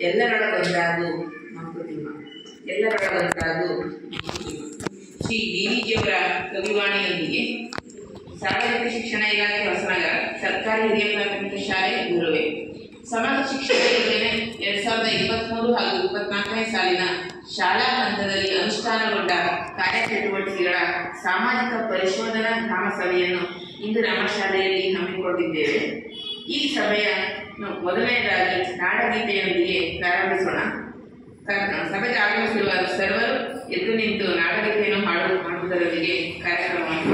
ಎಲ್ಲರೊಳಗೊಂದಾದು ಮಂಕುತಿಮ್ಮ. ಎಲ್ಲರೊಳಗೊಂದಾದು ಶ್ರೀ ಡಿವಿಜಿಯವರ ಕವಿವಾಣಿಯೊಂದಿಗೆ ಸಾರ್ವಜನಿಕ ಶಿಕ್ಷಣ ಇಲಾಖೆ ಹೊಸನಗರ ಸರ್ಕಾರಿ ಹಿರಿಯ ಪ್ರಾಥಮಿಕ ಶಾಲೆ ಗುರುವೆ ಸಮಗ್ರ ಶಿಕ್ಷಣ ಯೋಜನೆ 2023 ಹಾಗೂ 24ನೇ ಸಾಲಿನ ಶಾಲಾ ಹಂತದಲ್ಲಿ ಅನುಷ್ಠಾನಗೊಂಡ ಕಾರ್ಯಚಟುವಟಿಕೆಗಳ ಸಾಮಾಜಿಕ ಪರಿಶೋಧನಾ ಗ್ರಾಮ ಸಭೆಯನ್ನು ಇಂದು ನಮ್ಮ ಶಾಲೆಯಲ್ಲಿ ಹಮ್ಮಿಕೊಂಡಿದ್ದೇವೆ. ಈ ಸಭೆಯನ್ನು ಮೊದಲನೆಯದಾಗಿ ನಾಡಗೀತೆಯೊಂದಿಗೆ ಪ್ರಾರಂಭಿಸೋಣ. ಸಭೆಗೆ ಆಗಮಿಸಿರುವ ಸರ್ವರು ಎದ್ದು ನಿಂತು ನಾಡಗೀತೆಯನ್ನು ಮಾಡುವುದರೊಂದಿಗೆ ಕಾರ್ಯಕ್ರಮವನ್ನು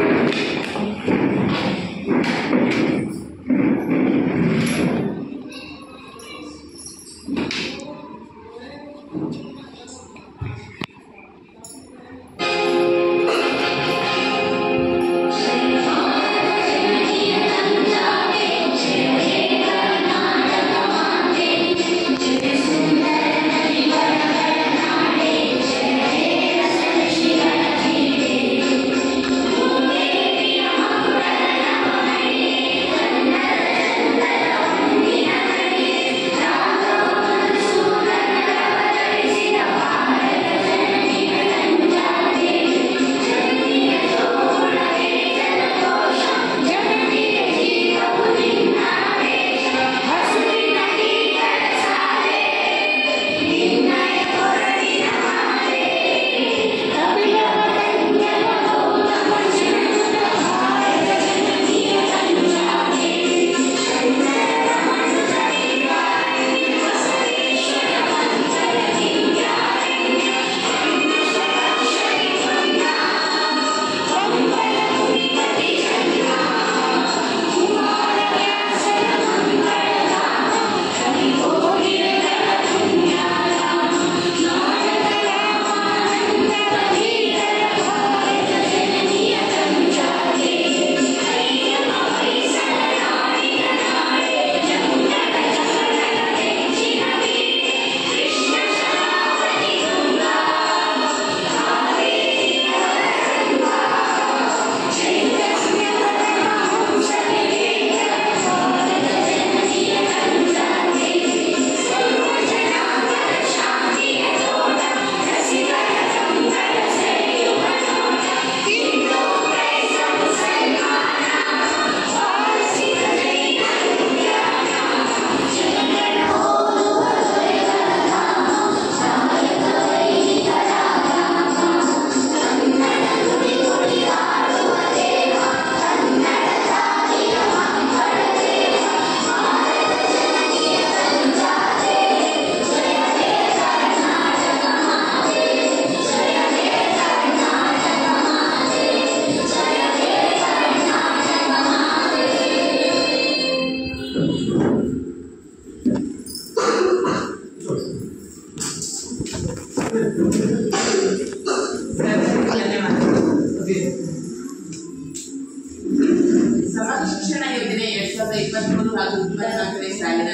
ಸಮಗ್ರ ಶಿಕ್ಷಣ ಯೋಜನೆ 2023 ಹಾಗೂ 24ನೇ ಸಾಲಿನ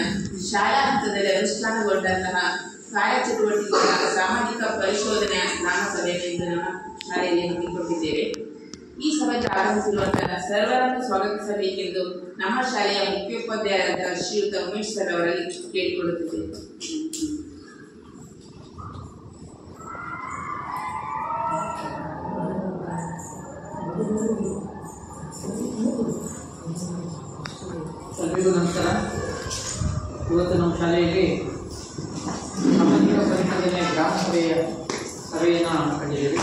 ಶಾಲಾ ಹಂತದಲ್ಲಿ ಅನುಷ್ಠಾನಗೊಂಡಂತಹ ಕಾರ್ಯಚಟುವಟಿಕೆಗಳ ಸಾಮಾಜಿಕ ಪರಿಶೋಧನೆಯ ಗ್ರಾಮ ಸಭೆಯನ್ನು ಇಂದು ನಮ್ಮ ಶಾಲೆಯಲ್ಲಿ ಹಮ್ಮಿಕೊಂಡಿದ್ದೇವೆ. ಈ ಸಭೆಗೆ ಆಗಮಿಸಿರುವಂತಹ ಸರ್ವರನ್ನು ಸ್ವಾಗತಿಸಬೇಕೆಂದು ನಮ್ಮ ಶಾಲೆಯ ಮುಖ್ಯೋಪಾಧ್ಯಾಯರಾದ ಶ್ರೀಯುತ ಉಮೇಶ್ ಸರ್ ಅವರಲ್ಲಿ ಕೇಳಿಕೊಳ್ಳುತ್ತಿದ್ದೇವೆ. ಎಲ್ಲರಿಗೂ ನಮಸ್ಕಾರ. ಇವತ್ತು ನಮ್ಮ ಶಾಲೆಯಲ್ಲಿ ಸಾಮಾಜಿಕ ಪರಿಶೋಧನೆ ಗ್ರಾಮ ಸಭೆಯನ್ನು ಕಂಡಿದ್ದೀವಿ.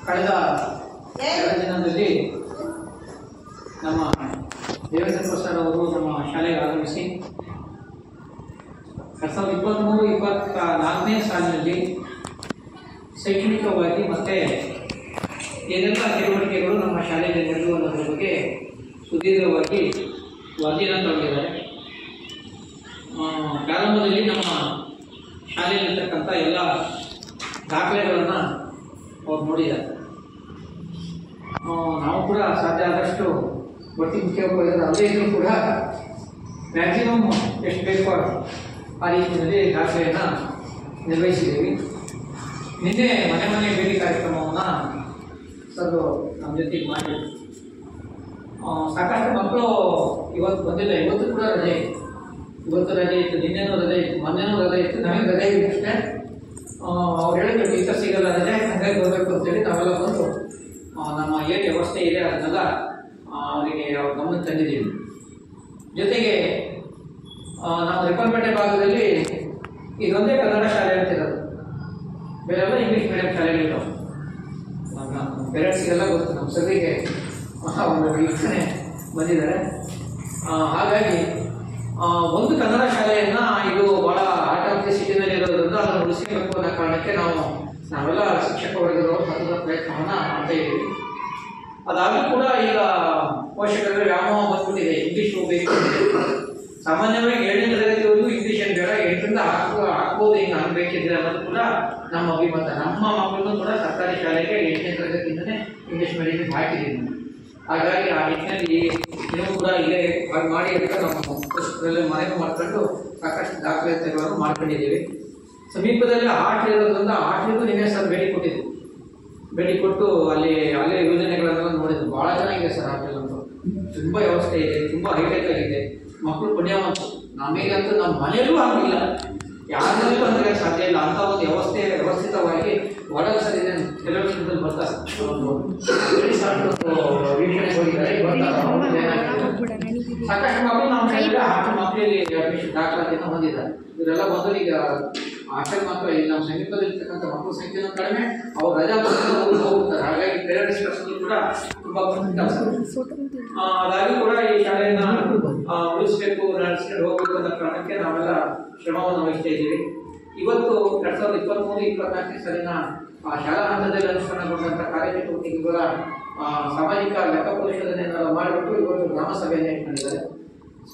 ಕಳೆದ 2 ದಿನದಲ್ಲಿ ನಮ್ಮ ದೇವೇಂದ್ರ ಪ್ರಸಾದ್ ಅವರು ನಮ್ಮ ಶಾಲೆಗೆ ಆಗಮಿಸಿ 2023-24ನೇ ಸಾಲಿನಲ್ಲಿ ಶೈಕ್ಷಣಿಕವಾಗಿ ಮತ್ತು ಏನೆಲ್ಲ ಚಟುವಟಿಕೆಗಳು ನಮ್ಮ ಶಾಲೆಯಲ್ಲಿ ನಡೆಯುವ ಅನ್ನೋದ್ರ ಬಗ್ಗೆ ಸುದೀರ್ಘವಾಗಿ ವರದಿಯನ್ನು ತಗೊಂಡಿದ್ದಾರೆ. ಪ್ರಾರಂಭದಲ್ಲಿ ನಮ್ಮ ಶಾಲೆಯಲ್ಲಿರ್ತಕ್ಕಂಥ ಎಲ್ಲ ದಾಖಲೆಗಳನ್ನು ಅವ್ರು ನೋಡಿದ್ದಾರೆ. ನಾವು ಕೂಡ ಸಾಧ್ಯ ಆದಷ್ಟು ಒಟ್ಟಿ ಮುಖ್ಯೋಪಾಧ್ಯಾಯರು ಅಲ್ಲೇ ಇದ್ದರೂ ಕೂಡ ಮ್ಯಾಕ್ಸಿಮಮ್ ಎಷ್ಟು ಬೇಕೋ ಆ ರೀತಿಯಲ್ಲಿ ದಾಖಲೆಯನ್ನು ನಿರ್ವಹಿಸಿದ್ದೀವಿ. ನಿನ್ನೆ ಮನೆ ಭೇಟಿ ಕಾರ್ಯಕ್ರಮವನ್ನು ಸರ್ ನಮ್ಮ ಜೊತೆಗೆ ಮಾಡಿದ್ವಿ. ಸಾಕಷ್ಟು ಮಕ್ಕಳು ಇವತ್ತು ಬಂದಿಲ್ಲ, ಇವತ್ತು ಕೂಡ ರಜೆ. ಇವತ್ತು ರಜೆ ಇತ್ತು, ನಿನ್ನೆನೂ ರಜೆ ಇತ್ತು, ಮೊನ್ನೆನೂ ರಜೆ ಇತ್ತು. ನಮಗೆ ರಜೆ ಇತ್ತಷ್ಟೇ. ಅವ್ರು ಹೇಳಿದ್ರು ಟೀಚರ್ ಸಿಗಲ್ಲ ರಜೆ, ಹಾಗಾಗಿ ಬರಬೇಕು ಅಂತೇಳಿ ನಾವೆಲ್ಲ ಬಂದು ನಮ್ಮ ಏನು ವ್ಯವಸ್ಥೆ ಇದೆ ಅದನ್ನೆಲ್ಲ ಅವರಿಗೆ ಅವ್ರ ಗಮನಕ್ಕೆ ತಂದಿದ್ದೀವಿ. ಜೊತೆಗೆ ನಮ್ಮ ರಿಪ್ಪನ್ಪೇಟೆ ಭಾಗದಲ್ಲಿ ಇದೊಂದೇ ಕನ್ನಡ ಶಾಲೆ ಅಂತಿರೋದು, ಬೇರೆಲ್ಲ ಇಂಗ್ಲೀಷ್ ಮೀಡಿಯಂ ಶಾಲೆಗಳಿದ್ದಾವೆ. ನಮ್ಮ ಪೇರೆಂಟ್ಸ್ಗೆಲ್ಲ ಗೊತ್ತು, ನಮ್ಮ ಸಭೆಗೆ ಒಂದು ವೀಕ್ಷಣೆ ಬಂದಿದ್ದಾರೆ. ಹಾಗಾಗಿ ಒಂದು ಕನ್ನಡ ಶಾಲೆಯನ್ನ ಇದು ಬಹಳ ಆರ್ಟ್ ಆಫ್ ದಿ ಸಿಟಿನಲ್ಲಿ ಇರೋದ್ರಿಂದ ಅದನ್ನು ಉಳಿಸಬೇಕು ಅನ್ನೋ ಕಾರಣಕ್ಕೆ ನಾವೆಲ್ಲ ಶಿಕ್ಷಕ ವರ್ಗದವರು ಸತತ ಪ್ರಯತ್ನವನ್ನ ಮಾಡ್ತಾ ಇದ್ದೀವಿ. ಅದಾದ್ರೂ ಕೂಡ ಈಗ ಪೋಷಕರಿಗೆ ವ್ಯಾಮೋಹ ಬಂದ್ಬಿಟ್ಟಿದೆ, ಇಂಗ್ಲೀಷ್ ಹೋಗ್ಬೇಕು. ಸಾಮಾನ್ಯವಾಗಿ 7ನೇ ತರಗತಿವರೆಗೂ ಇಂಗ್ಲೀಷ್ ಏನು ಬೇಡ, 8ರಿಂದ ಹಾಕ್ಬೋದು ಹಿಂಗೆ ಅನ್ಬೇಕಿದ್ರೆ ಅನ್ನೋದು ಕೂಡ ನಮ್ಮ ಅಭಿಮತ. ನಮ್ಮ ಮಕ್ಕಳನ್ನು ಕೂಡ ಸರ್ಕಾರಿ ಶಾಲೆಗೆ 8ನೇ ತರಗತಿಯಿಂದನೇ ಇಂಗ್ಲೀಷ್ ಮೀಡಿಯಂಗೆ ಹಾಕಿದ್ದೀವಿ. ಹಾಗಾಗಿ ಆ ನಿಟ್ಟಿನಲ್ಲಿ ನೀವು ಕೂಡ ಇಲ್ಲೇ ಮಾಡಿ ಅಂತ ನಮ್ಮ ಪುಸ್ತಕದಲ್ಲಿ ಮನವಿ ಮಾಡ್ಕೊಂಡು ಸಾಕಷ್ಟು ದಾಖಲಾತಿಗಳನ್ನು ಮಾಡ್ಕೊಂಡಿದ್ದೀವಿ. ಸಮೀಪದಲ್ಲಿ ಆರ್ಟ್ ಇರೋದ್ರಿಂದ ಆರ್ಟ್ಗೂ ನಿನ್ನೆ ಸರ್ ಭೇಟಿ ಕೊಟ್ಟು ಅಲ್ಲೇ ಯೋಜನೆಗಳನ್ನೆಲ್ಲ ನೋಡಿದ್ರು. ಭಾಳ ಚೆನ್ನಾಗಿದೆ ಸರ್ ಆರ್ಟ್ ಎಲ್ಲ, ತುಂಬ ವ್ಯವಸ್ಥೆ ಇದೆ, ತುಂಬ ಹೈಟೆಕ್ ಆಗಿದೆ. ಮಕ್ಕಳು ಪುಣ್ಯವಂತರು. ನಮಗಂತೂ ನಮ್ಮ ಮನೆಯಲ್ಲೂ ಆಗಿಲ್ಲ, ಯಾರಿಗೂ ಅಂದ್ರೆ ಸಾಧ್ಯ ಇಲ್ಲ ಅಂತ ಒಂದು ವ್ಯವಸ್ಥಿತವಾಗಿ ಒಳಗೆ ಸರ್ ಇದೆ. ಟೆಲಿವಿಷನ್ದಲ್ಲಿ ಬರ್ತಾರೆ, ವೀಕ್ಷಣೆ ಹೋಗಿದ್ದಾರೆ, ಸಾಕಷ್ಟು ಮಕ್ಕಳು ನಮ್ಮ ಕೈಯಲ್ಲಿ 10 ಮಕ್ಕಳಿಗೆ ಅಡ್ಮಿಷನ್ ದಾಖಲಾತಿಯನ್ನು ಹೊಂದಿದ್ದಾರೆ. ಇವರೆಲ್ಲ ಬಂದು ಈಗ ಹಾಸ್ಟೆಲ್ ಮಕ್ಕಳು ಇಲ್ಲಿ ನಮ್ಮ ಸಮೀಪದಲ್ಲಿರ್ತಕ್ಕಂಥ ಮಕ್ಕಳ ಸಂಖ್ಯೆನೂ ಕಡಿಮೆ, ಅವ್ರು ರಜಾ ಹೋಗ್ತಾರೆ. ಹಾಗಾಗಿ ಪೇರೆಂಟ್ಸ್ ಕೂಡ ತುಂಬಾ ಅದಾಗಿ ಕೂಡ ಈ ಶಾಲೆಯನ್ನ ಉಳಿಸ್ಬೇಕು, ನಡೆಸ್ಕೊಂಡು ಹೋಗ್ಬೇಕು ಅನ್ನೋ ಕಾರಣಕ್ಕೆ ನಾವೆಲ್ಲ ಶ್ರಮವನ್ನು ವಹಿಸ್ತಾ ಇದ್ದೀವಿ. ಇವತ್ತು 2023-24ನೇ ಸಾಲಿನ ಶಾಲಾ ಹಂತದಲ್ಲಿ ಅನುಷ್ಠಾನಗೊಂಡಂತಹ ಕಾರ್ಯಚಟುವಟಿಕೆಗಳ ಸಾಮಾಜಿಕ ಲೆಕ್ಕ ಪರಿಶೋಧನೆಯನ್ನೆಲ್ಲ ಮಾಡಿಬಿಟ್ಟು ಇವತ್ತು ಗ್ರಾಮ ಸಭೆಯನ್ನು ಇಟ್ಕೊಂಡಿದ್ದಾರೆ.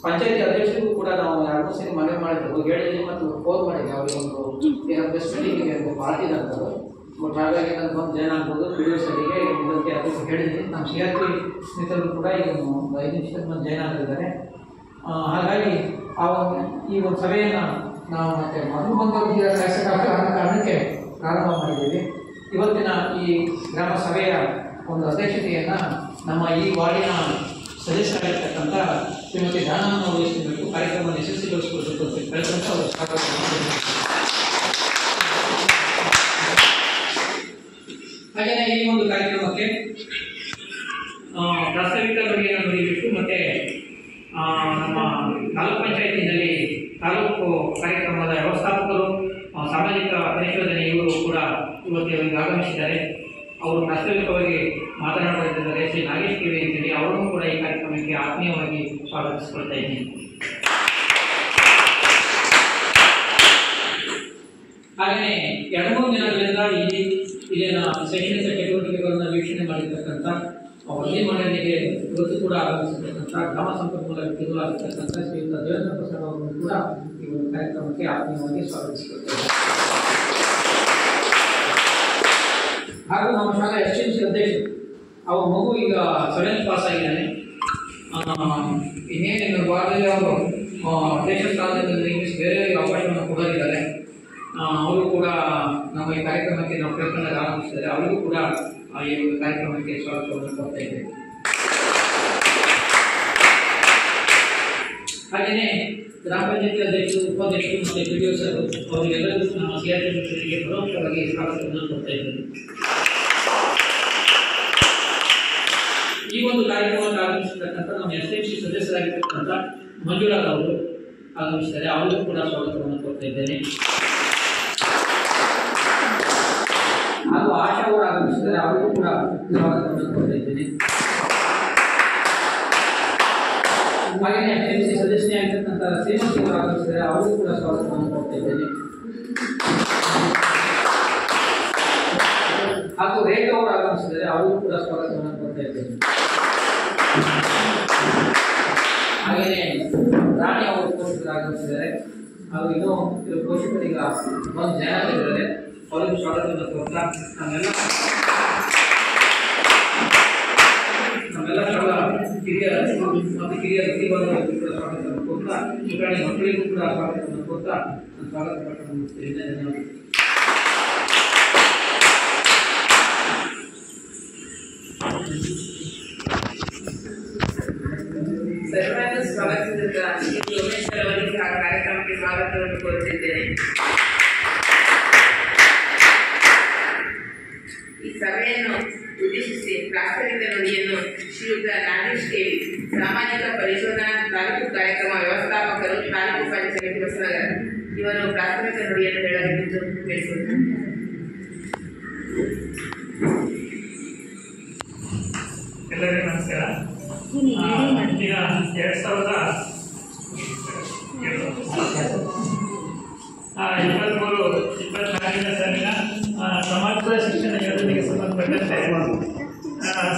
ಪಂಚಾಯತಿ ಅಧ್ಯಕ್ಷರಿಗೂ ಕೂಡ ನಾವು 2 ಸರಿ ಮನವಿ ಮಾಡಿದ್ದೆವು, ಹೇಳಿದ್ವಿ ಮತ್ತು ಫೋನ್ ಮಾಡಿದ್ದೆ. ಅವರಿಗೆ ಒಂದು ಪ್ರೆಸ್ ಮೀಟಿಂಗಿಗೆ ಒಂದು ಪಾರ್ಟಿ ಅಂತದ್ದು. ಬಟ್ ಹಾಗಾಗಿ ನಾನು ಬಂದು ಜಾಯ್ನ್ ಆಗ್ಬೋದು ವಿಡಿಯೋ ಸರಿಗೆ ಇದಕ್ಕೆ ಅದಕ್ಕೆ ಹೇಳಿದ್ದೀನಿ. ನಮ್ಮ CRP ಸ್ನೇಹಿತರು ಕೂಡ ಈಗ ಒಂದು 5 ನಿಮಿಷದ ಬಂದು ಜಾಯ್ನ್ ಆಗಿದ್ದಾರೆ. ಹಾಗಾಗಿ ಈ ಒಂದು ಸಭೆಯನ್ನು ನಾವು ಮತ್ತೆ ಮೊದಲು ಬಂದವರಿಗೆ ಕಾರಣಕ್ಕೆ ಪ್ರಾರಂಭ ಮಾಡಿದ್ದೀವಿ. ಇವತ್ತಿನ ಈ ಗ್ರಾಮ ಸಭೆಯ ಒಂದು ಅಧ್ಯಕ್ಷತೆಯನ್ನು ನಮ್ಮ ಈ ವಾರ್ಡಿನ ಸದಸ್ಯರಾಗಿರ್ತಕ್ಕಂಥ ಶ್ರೀಮತಿ ದಾನಮ್ಮ ವಹಿಸಬೇಕು. ಕಾರ್ಯಕ್ರಮವನ್ನು ಯಶಸ್ವಿಗೊಳಿಸಿಕೊಳ್ಬೇಕು ಅಂತ ಹೇಳ್ಕೊಂತ ಅವರು ಸ್ವಾಗತ ಮಾಡ್ತಾರೆ. ಹಾಗೆಯೇ ಈ ಒಂದು ಕಾರ್ಯಕ್ರಮಕ್ಕೆ ಪ್ರಾಸ್ತಾವಿಕ ಬಗೆಯನ್ನು ನುಡಿಬೇಕು. ಮತ್ತೆ ನಮ್ಮ ತಾಲೂಕು ಪಂಚಾಯತಿನಲ್ಲಿ ತಾಲೂಕು ಕಾರ್ಯಕ್ರಮದ ವ್ಯವಸ್ಥಾಪಕರು, ಸಾಮಾಜಿಕ ಪರಿಶೋಧನೆ ಇವರು ಕೂಡ ಇವತ್ತು ಆಗಮಿಸಿದ್ದಾರೆ. ಅವರು ಪ್ರಾಸ್ತಾವಿಕವಾಗಿ ಮಾತನಾಡುತ್ತಿದ್ದಾರೆ. ಶ್ರೀ ನಾಗೇಶ್ ಕಿವಿ ಅಂತೇಳಿ ಅವರನ್ನು ಕೂಡ ಈ ಕಾರ್ಯಕ್ರಮಕ್ಕೆ ಆತ್ಮೀಯವಾಗಿ ಸ್ವಾಗತಿಸಿಕೊಳ್ತಾ ಇದ್ದೀನಿ. ಹಾಗೆಯೇ 2-3 ದಿನಗಳಿಂದ ಇಲ್ಲಿನ ಶೈಕ್ಷಣಿಕ ಚಟುವಟಿಕೆಗಳನ್ನು ವೀಕ್ಷಣೆ ಮಾಡಿರ್ತಕ್ಕಂಥ ವರದಿ ಮಂಡಳಿಗೆ ಇವತ್ತು ಕೂಡ ಆಗಮಿಸಿರ್ತಕ್ಕಂಥ ಗ್ರಾಮ ಸಂಪನ್ಮೂಲ ವ್ಯಕ್ತಿಗಳು ಆಗಿರ್ತಕ್ಕಂಥ ಶ್ರೀಯುತ ದೇವೇಂದ್ರ ಪ್ರಸಾದ್ ಅವರನ್ನು ಕೂಡ ಈ ಒಂದು ಕಾರ್ಯಕ್ರಮಕ್ಕೆ ಆತ್ಮೀಯವಾಗಿ ಸ್ವಾಗತಿಸಿಕೊಳ್ತಾರೆ. ಹಾಗೂ ನಮ್ಮ ಶಾಲಾ SMC ಅಧ್ಯಕ್ಷರು, ಅವ್ರ ಮಗು ಈಗ 7th ಪಾಸ್ ಆಗಿದ್ದಾನೆ. ಇನ್ನೇನು ವಾರದಲ್ಲಿ ಅವರು ದೇಶ ಸ್ಥಾನದಲ್ಲಿ ಇಂಗ್ಲೀಷ್ ಬೇರೆಯವರಿಗೆ ಅವಕಾಶವನ್ನು ಕೊಡೋದಿದ್ದಾರೆ. ಅವರು ಕೂಡ ನಮ್ಮ ಈ ಕಾರ್ಯಕ್ರಮಕ್ಕೆ ನಾವು ಪ್ರಯತ್ನ ಆಗಮಿಸಿದ್ದಾರೆ. ಅವರಿಗೂ ಕೂಡ ಈ ಒಂದು ಕಾರ್ಯಕ್ರಮಕ್ಕೆ ಸ್ವಾಗತವನ್ನು ಕೊಡ್ತಾ ಇದ್ದೇವೆ. ಹಾಗೆಯೇ ಗ್ರಾಮ ಪಂಚಾಯತಿ ಅಧ್ಯಕ್ಷರು, ಉಪಾಧ್ಯಕ್ಷರು ಮತ್ತು PDO ಸರ್ ಅವರಿಗೆಲ್ಲರಿಗೂ ನಮ್ಮ CRP ಮಿತ್ರರಿಗೆ ಪರೋಕ್ಷವಾಗಿ ಸ್ವಾಗತವನ್ನು ಕೊಡ್ತಾ ಇದ್ದೇವೆ. ಈ ಒಂದು ಕಾರ್ಯಕ್ರಮಕ್ಕೆ ಆಗಮಿಸಿರ್ತಕ್ಕಂಥ ನಮ್ಮ SMC ಸದಸ್ಯರಾಗಿರ್ತಕ್ಕಂಥ ಮಂಜುನಾಥ್ ಅವರು ಆಗಮಿಸಿದ್ದಾರೆ. ಅವರಿಗೂ ಕೂಡ ಸ್ವಾಗತವನ್ನು ಕೊಡ್ತಾ ಇದ್ದೇನೆ. ಹಾಗೂ ಆಶಾ ಅವರು ಆಗಮಿಸಿದ್ದಾರೆ. ಅವರಿಗೂ ಕೂಡ ಸ್ವಾಗತವನ್ನು ಕೊಡ್ತಾ ಇದ್ದೇನೆ. ಹಾಗೆಯೇ SMC ಸದಸ್ಯರಾಗಿರ್ತಕ್ಕಂಥ ಶ್ರೀಮತಿ ಅವರು ಆಗಮಿಸಿದ್ದಾರೆ. ಅವರಿಗೂ ಕೂಡ ಸ್ವಾಗತವನ್ನು ಕೊಡ್ತಾ ಇದ್ದೇನೆ. ಹಾಗೂ ರೇಖಾ ಅವರು ಆಗಮಿಸಿದ್ದಾರೆ. ಅವರಿಗೂ ಕೂಡ ಸ್ವಾಗತವನ್ನು ಕೊಡ್ತಾ ಇದ್ದೇನೆ. ಹಾಗೆಯೇ ರಾಣಿ ಅವರು ಪೋಷಕರು ಆಗಮಿಸಿದ್ದಾರೆ. ಹಾಗೂ ಇನ್ನೂ ಪೋಷಕರಿಗೆ ಒಂದು ಜನ ಅವರಿಗೂ ಸ್ವಾಗತವನ್ನು ಕೊಡ್ತಾ ನಮ್ಮೆಲ್ಲ ಶಾಲಾ ಹಿರಿಯ ಮತ್ತು ಕಿರಿಯ ವೃತ್ತಿಬಂಧುಗಳಿಗೂ ಕೂಡ ಸ್ವಾಗತವನ್ನು ಕೊಡ್ತಾ ಪುಟಾಣಿ ಮಕ್ಕಳಿಗೂ ಕೂಡ ಸ್ವಾಗತವನ್ನು ಕೊಡ್ತಾ ನಾನು ಸ್ವಾಗತ ಪಟ್ಟಣ ಧನ್ಯವಾದ. सर्वांना स्वागत करतो. ಸ್ವಾಗತವನ್ನು ಕೋರುತ್ತಿದ್ದೇನೆ. ಈ ಸಭೆಯನ್ನು ಉದ್ದೇಶಿಸಿ ಪ್ರಾಸ್ತಾವಿಕ ನುಡಿಯನ್ನು ಶ್ರೀಯುತ ನಾಗೇಶ್ ಕೇಳಿ, ಸಾಮಾಜಿಕ ಪರಿಶೋಧನಾ ತಾಲೂಕು ಕಾರ್ಯಕ್ರಮ ವ್ಯವಸ್ಥಾಪಕರು, ತಾಲೂಕು ಪಂಚಾಯತ್ ಹೊಸನಗರ, ಇವರು ಪ್ರಾಥಮಿಕ ನುಡಿಯನ್ನು ಹೇಳಬೇಕೆಂದು ತಿಳಿಸುತ್ತಾರೆ. ಎಲ್ಲರಿಗೂ ನಮಸ್ಕಾರ. ಈಗ 2023-24ನೇ ಸಾಲಿನ ಸಮಗ್ರ ಶಿಕ್ಷಣ ಯೋಜನೆಗೆ ಸಂಬಂಧಪಟ್ಟಂತೆ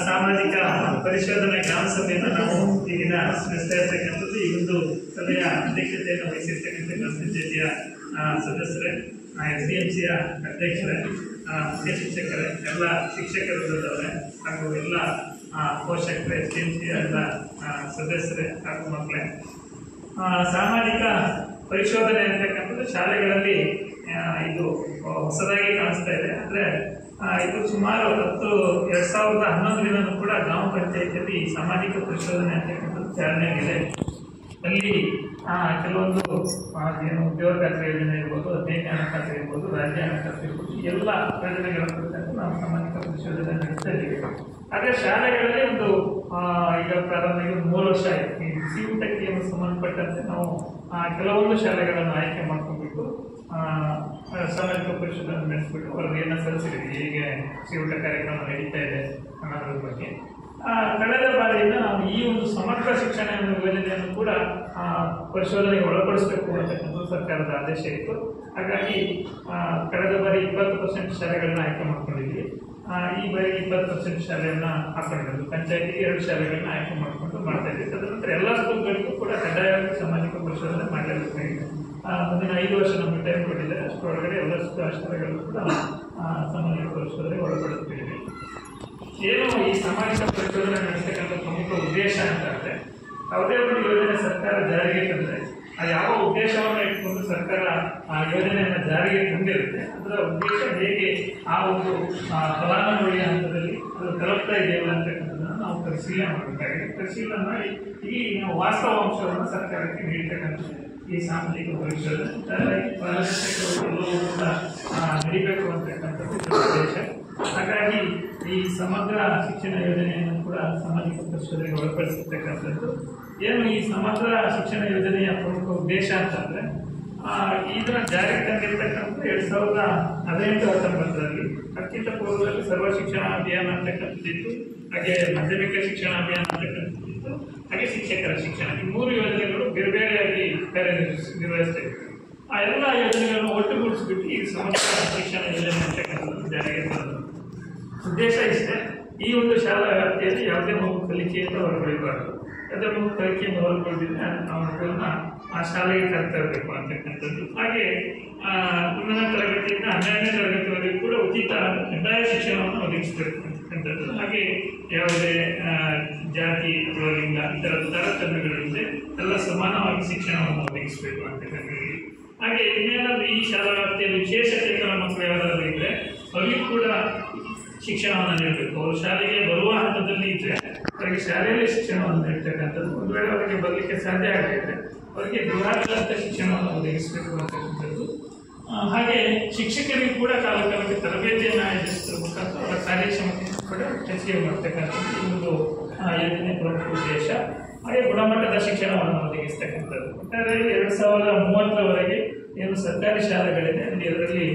ಸಾಮಾಜಿಕ ಪರಿಶೋಧನಾ ಗ್ರಾಮ ಸಭೆಯನ್ನು ನಾವು ಈಗಿನ ನಡೆಸ್ತಾ ಇರ್ತಕ್ಕಂಥದ್ದು. ಈ ಒಂದು ಸಭೆಯ ಅಧ್ಯಕ್ಷತೆಯನ್ನು ವಹಿಸಿರ್ತಕ್ಕಂಥ ಗ್ರಾಮ ಪಂಚಾಯತಿಯ ಸದಸ್ಯರೇ, SDMCಯ ಅಧ್ಯಕ್ಷರೇ, ಮುಖ್ಯ ಶಿಕ್ಷಕರೇ, ಎಲ್ಲ ಶಿಕ್ಷಕರು ಇರೋದವರೇ ಹಾಗೂ ಎಲ್ಲ ಪೋಷಕರು, SDMCಯ ಎಲ್ಲ ಸದಸ್ಯರೇ ಹಾಗೂ ಮಕ್ಕಳೇ, ಸಾಮಾಜಿಕ ಪರಿಶೋಧನೆ ಅಂತಕ್ಕಂಥದ್ದು ಶಾಲೆಗಳಲ್ಲಿ ಇದು ಹೊಸದಾಗಿ ಕಾಣಿಸ್ತಾ ಇದೆ. ಅಂದರೆ ಇದು ಸುಮಾರು 2011 ಕೂಡ ಗ್ರಾಮ ಪಂಚಾಯತಿಯಲ್ಲಿ ಸಾಮಾಜಿಕ ಪರಿಶೋಧನೆ ಅಂತಕ್ಕಂಥದ್ದು ಚಾಲನೆಯಾಗಿದೆ. ಅಲ್ಲಿ ಕೆಲವೊಂದು ಏನು ಉದ್ಯೋಗ ಖಾತ್ರಿ ಯೋಜನೆ ಇರ್ಬೋದು, 15ನೇ ಹಣಕಾಸು ಇರ್ಬೋದು, ರಾಜ್ಯ ಹಣಕಾಸು ಇರ್ಬೋದು, ಎಲ್ಲ ಯೋಜನೆಗಳ ಕುರಿತಂತೆ ನಾವು ಸಾಮಾಜಿಕ ಪರಿಶೋಧನೆ ನಡೆಸ್ತಾ ಇದ್ದೀವಿ. ಆದರೆ ಶಾಲೆಗಳಲ್ಲಿ ಒಂದು ಈಗ ಪ್ರಾರಂಭ 3 ವರ್ಷ ಆಯಿತು. ಈ ಊಟಕ್ಕೆ ಸಂಬಂಧಪಟ್ಟಂತೆ ನಾವು ಕೆಲವೊಂದು ಶಾಲೆಗಳನ್ನು ಆಯ್ಕೆ ಮಾಡ್ಕೊಂಡ್ಬಿಟ್ಟು ಸಾಮಾಜಿಕ ಪರಿಶೋಧನೆ ನಡೆಸ್ಬಿಟ್ಟು ವರದಿಯನ್ನು ಸಲ್ಲಿಸಿದ್ದೀವಿ. ಹೇಗೆ ಊಟ ಕಾರ್ಯಕ್ರಮ ನಡೀತಾ ಇದೆ ಅನ್ನೋದ್ರ ಬಗ್ಗೆ. ಕಳೆದ ಬಾರಿಯಿಂದ ನಾವು ಈ ಒಂದು ಸಮಗ್ರ ಶಿಕ್ಷಣ ಯೋಜನೆಯನ್ನು ಕೂಡ ಪರಿಶೋಧನೆಗೆ ಒಳಪಡಿಸಬೇಕು ಅಂತಕ್ಕಂಥ ಸರ್ಕಾರದ ಆದೇಶ ಇತ್ತು. ಹಾಗಾಗಿ ಕಳೆದ ಬಾರಿ 20% ಶಾಲೆಗಳನ್ನ ಆಯ್ಕೆ ಮಾಡ್ಕೊಂಡಿದ್ವಿ. ಈ ಬಾರಿ 20% ಶಾಲೆಯನ್ನು ಹಾಕೊಂಡಿರೋದು. ಪಂಚಾಯತಿಗೆ 2 ಶಾಲೆಗಳನ್ನ ಆಯ್ಕೆ ಮಾಡಿಕೊಂಡು ಮಾಡ್ತಾ ಇದ್ದೀವಿ. ತದನಂತರ ಎಲ್ಲ ಸ್ಕೂಲ್ಗಳಿಗೂ ಕೂಡ ಕಡ್ಡಾಯವಾಗಿ ಸಾಮಾಜಿಕ ಪರಿಶೋಧನೆ ಮಾಡಲೇಬೇಕಾಗಿದೆ. ಮುಂದಿನ 5 ವರ್ಷ ನಮಗೆ ಟೈಮ್ ಕೊಟ್ಟಿದ್ದಾರೆ. ಅಷ್ಟರೊಳಗಡೆ ಎಲ್ಲ ಶಾಲೆಗಳು ಕೂಡ ಸಾಮಾಜಿಕ ಪರಿಶೋಧನೆ ಒಳಪಡಿಸ್ತೀವಿ. ಏನು ಈ ಸಾಮಾಜಿಕ ಪರಿಶೋಧನೆ ನಡೆಸ್ತಕ್ಕಂಥ ಪ್ರಮುಖ ಉದ್ದೇಶ ಅಂತಂದರೆ, ಯಾವುದೇ ಒಂದು ಯೋಜನೆ ಸರ್ಕಾರ ಜಾರಿಗೆ ತಂದರೆ ಯಾವ ಉದ್ದೇಶವನ್ನು ಇಟ್ಕೊಂಡು ಸರ್ಕಾರ ಆ ಯೋಜನೆಯನ್ನು ಜಾರಿಗೆ ತಂದಿರುತ್ತೆ, ಅದರ ಉದ್ದೇಶ ಹೇಗೆ ಆ ಒಂದು ಫಲಾನುಭವಿಯ ಹಂತದಲ್ಲಿ ಅದು ತಲುಪ್ತಾ ಇದೆಯಲ್ಲ ಅಂತಕ್ಕಂಥದ್ದನ್ನು ನಾವು ಪರಿಶೀಲನೆ ಮಾಡಬೇಕಾಗಿದೆ. ಪರಿಶೀಲನೆ ಮಾಡಿ ಈ ನಾವು ವಾಸ್ತವಾಂಶವನ್ನು ಸರ್ಕಾರಕ್ಕೆ ನೀಡತಕ್ಕಂಥದ್ದು ಈ ಸಾಮಾಜಿಕ ಪರಿಶೋಧನೆ. ಪಾರದರ್ಶಕರು ಎಲ್ಲವೂ ಕೂಡ ನಡೀಬೇಕು ಅಂತಕ್ಕಂಥದ್ದು ಉದ್ದೇಶ. ಹಾಗಾಗಿ ಈ ಸಮಗ್ರ ಶಿಕ್ಷಣ ಯೋಜನೆಯನ್ನು ಕೂಡ ಸಾಮಾಜಿಕ ಪರಿಶೋಧನೆಗೆ ಒಳಪಡಿಸಿರ್ತಕ್ಕಂಥದ್ದು. ಏನು ಈ ಸಮಗ್ರ ಶಿಕ್ಷಣ ಯೋಜನೆಯ ಪ್ರಮುಖ ಉದ್ದೇಶ ಅಂತಂದರೆ, ಇದನ್ನು ಜಾರಿಗೆ ತಂದಿರತಕ್ಕಂಥ 2018-19ರಲ್ಲಿ ಅದಕ್ಕಿಂತ ಪೂರ್ವದಲ್ಲಿ ಸರ್ವ ಶಿಕ್ಷಣ ಅಭಿಯಾನ ಅಂತಕ್ಕಂಥದ್ದಿತ್ತು, ಹಾಗೆ ಮಾಧ್ಯಮಿಕ ಶಿಕ್ಷಣ ಅಭಿಯಾನ ಅಂತಕ್ಕಂಥದ್ದಿತ್ತು, ಹಾಗೆ ಶಿಕ್ಷಕರ ಶಿಕ್ಷಣ. ಈ 3 ಯೋಜನೆಗಳು ಬೇರೆ ಬೇರೆಯಾಗಿ ಕಾರ್ಯನಿರ್ವಹಿಸ್ತಾ ಇತ್ತು. ಆ ಎಲ್ಲ ಯೋಜನೆಗಳನ್ನು ಒಟ್ಟುಗೂಡಿಸ್ಬಿಟ್ಟು ಈ ಸಮಗ್ರ ಶಿಕ್ಷಣ ಯೋಜನೆ ಅಂತಕ್ಕಂಥದ್ದು ಜಾರಿಗೆ ತಂದರು. ಉದ್ದೇಶ ಇಷ್ಟೇ, ಈ ಒಂದು ಶಾಲಾ ವ್ಯಾಪ್ತಿಯಲ್ಲಿ ಯಾವುದೇ ಮಗು ಕಲಿಕೆಯಿಂದ ಹೊರಬೀಳಬಾರ್ದು. ಯಾವುದೇ ಮಗು ಕಲಿಕೆಯಿಂದ ಹೊರಬೀಳದಿದ್ರೆ ನಾವು ಮಗುವನ್ನ ಆ ಶಾಲೆಗೆ ಕರ್ತಾ ಇರಬೇಕು ಅಂತಕ್ಕಂಥದ್ದು. ಹಾಗೆ 1ನೇ ತರಗತಿಯಿಂದ 12ನೇ ತರಗತಿವರೆಗೂ ಕೂಡ ಉಚಿತ ಕಡ್ಡಾಯ ಶಿಕ್ಷಣವನ್ನು ಒದಗಿಸಬೇಕು ಅಂತಕ್ಕಂಥದ್ದು. ಹಾಗೆ ಯಾವುದೇ ಜಾತಿ ಅಥವಾ ಲಿಂಗ ಈ ಥರದ ತಾರತಮ್ಯಗಳಿಂದ ಎಲ್ಲ ಸಮಾನವಾಗಿ ಶಿಕ್ಷಣವನ್ನು ಒದಗಿಸಬೇಕು ಅಂತಕ್ಕಂಥದ್ದು. ಹಾಗೆ ಇನ್ನೇನಾದರೂ ಈ ಶಾಲಾ ವ್ಯಾಪ್ತಿಯಲ್ಲಿ ವಿಶೇಷ ಚೇತನ ಮಕ್ಕಳು ಯಾರಾದರೂ ಇದ್ದರೆ ಅವರಿಗೂ ಕೂಡ ಶಿಕ್ಷಣವನ್ನು ನೀಡಬೇಕು. ಅವರು ಶಾಲೆಗೆ ಬರುವ ಹಂತದಲ್ಲಿ ಇದ್ದರೆ ಅವರಿಗೆ ಶಾಲೆಯಲ್ಲಿ ಶಿಕ್ಷಣವನ್ನು ನೀಡ್ತಕ್ಕಂಥದ್ದು. ಒಂದು ವೇಳೆ ಅವರಿಗೆ ಬರಲಿಕ್ಕೆ ಸಾಧ್ಯ ಆಗದಿದ್ದರೆ ಅವರಿಗೆ ಗೃಹಾಂತ ಶಿಕ್ಷಣವನ್ನು ಒದಗಿಸಬೇಕು ಅಂತಕ್ಕಂಥದ್ದು. ಹಾಗೆ ಶಿಕ್ಷಕರಿಗೂ ಕೂಡ ಕಾಲಕಾಲಕ್ಕೆ ತರಬೇತಿಯನ್ನು ಆಯೋಜಿಸುವ ಮುಖಾಂತರ ಅವರ ಕಾರ್ಯಕ್ಷಮತೆಯನ್ನು ಕೂಡ ಹೆಚ್ಚಿಗೆ ಮಾಡ್ತಕ್ಕಂಥದ್ದು ಈ ಒಂದು ಯೋಜನೆ ಪ್ರಮುಖ ಉದ್ದೇಶ. ಹಾಗೆ ಗುಣಮಟ್ಟದ ಶಿಕ್ಷಣವನ್ನು ಒದಗಿಸ್ತಕ್ಕಂಥದ್ದು. ಒಟ್ಟಾರೆ 2030ರವರೆಗೆ ಏನು ಸರ್ಕಾರಿ ಶಾಲೆಗಳಿದೆ ಅಲ್ಲಿ ಅದರಲ್ಲಿ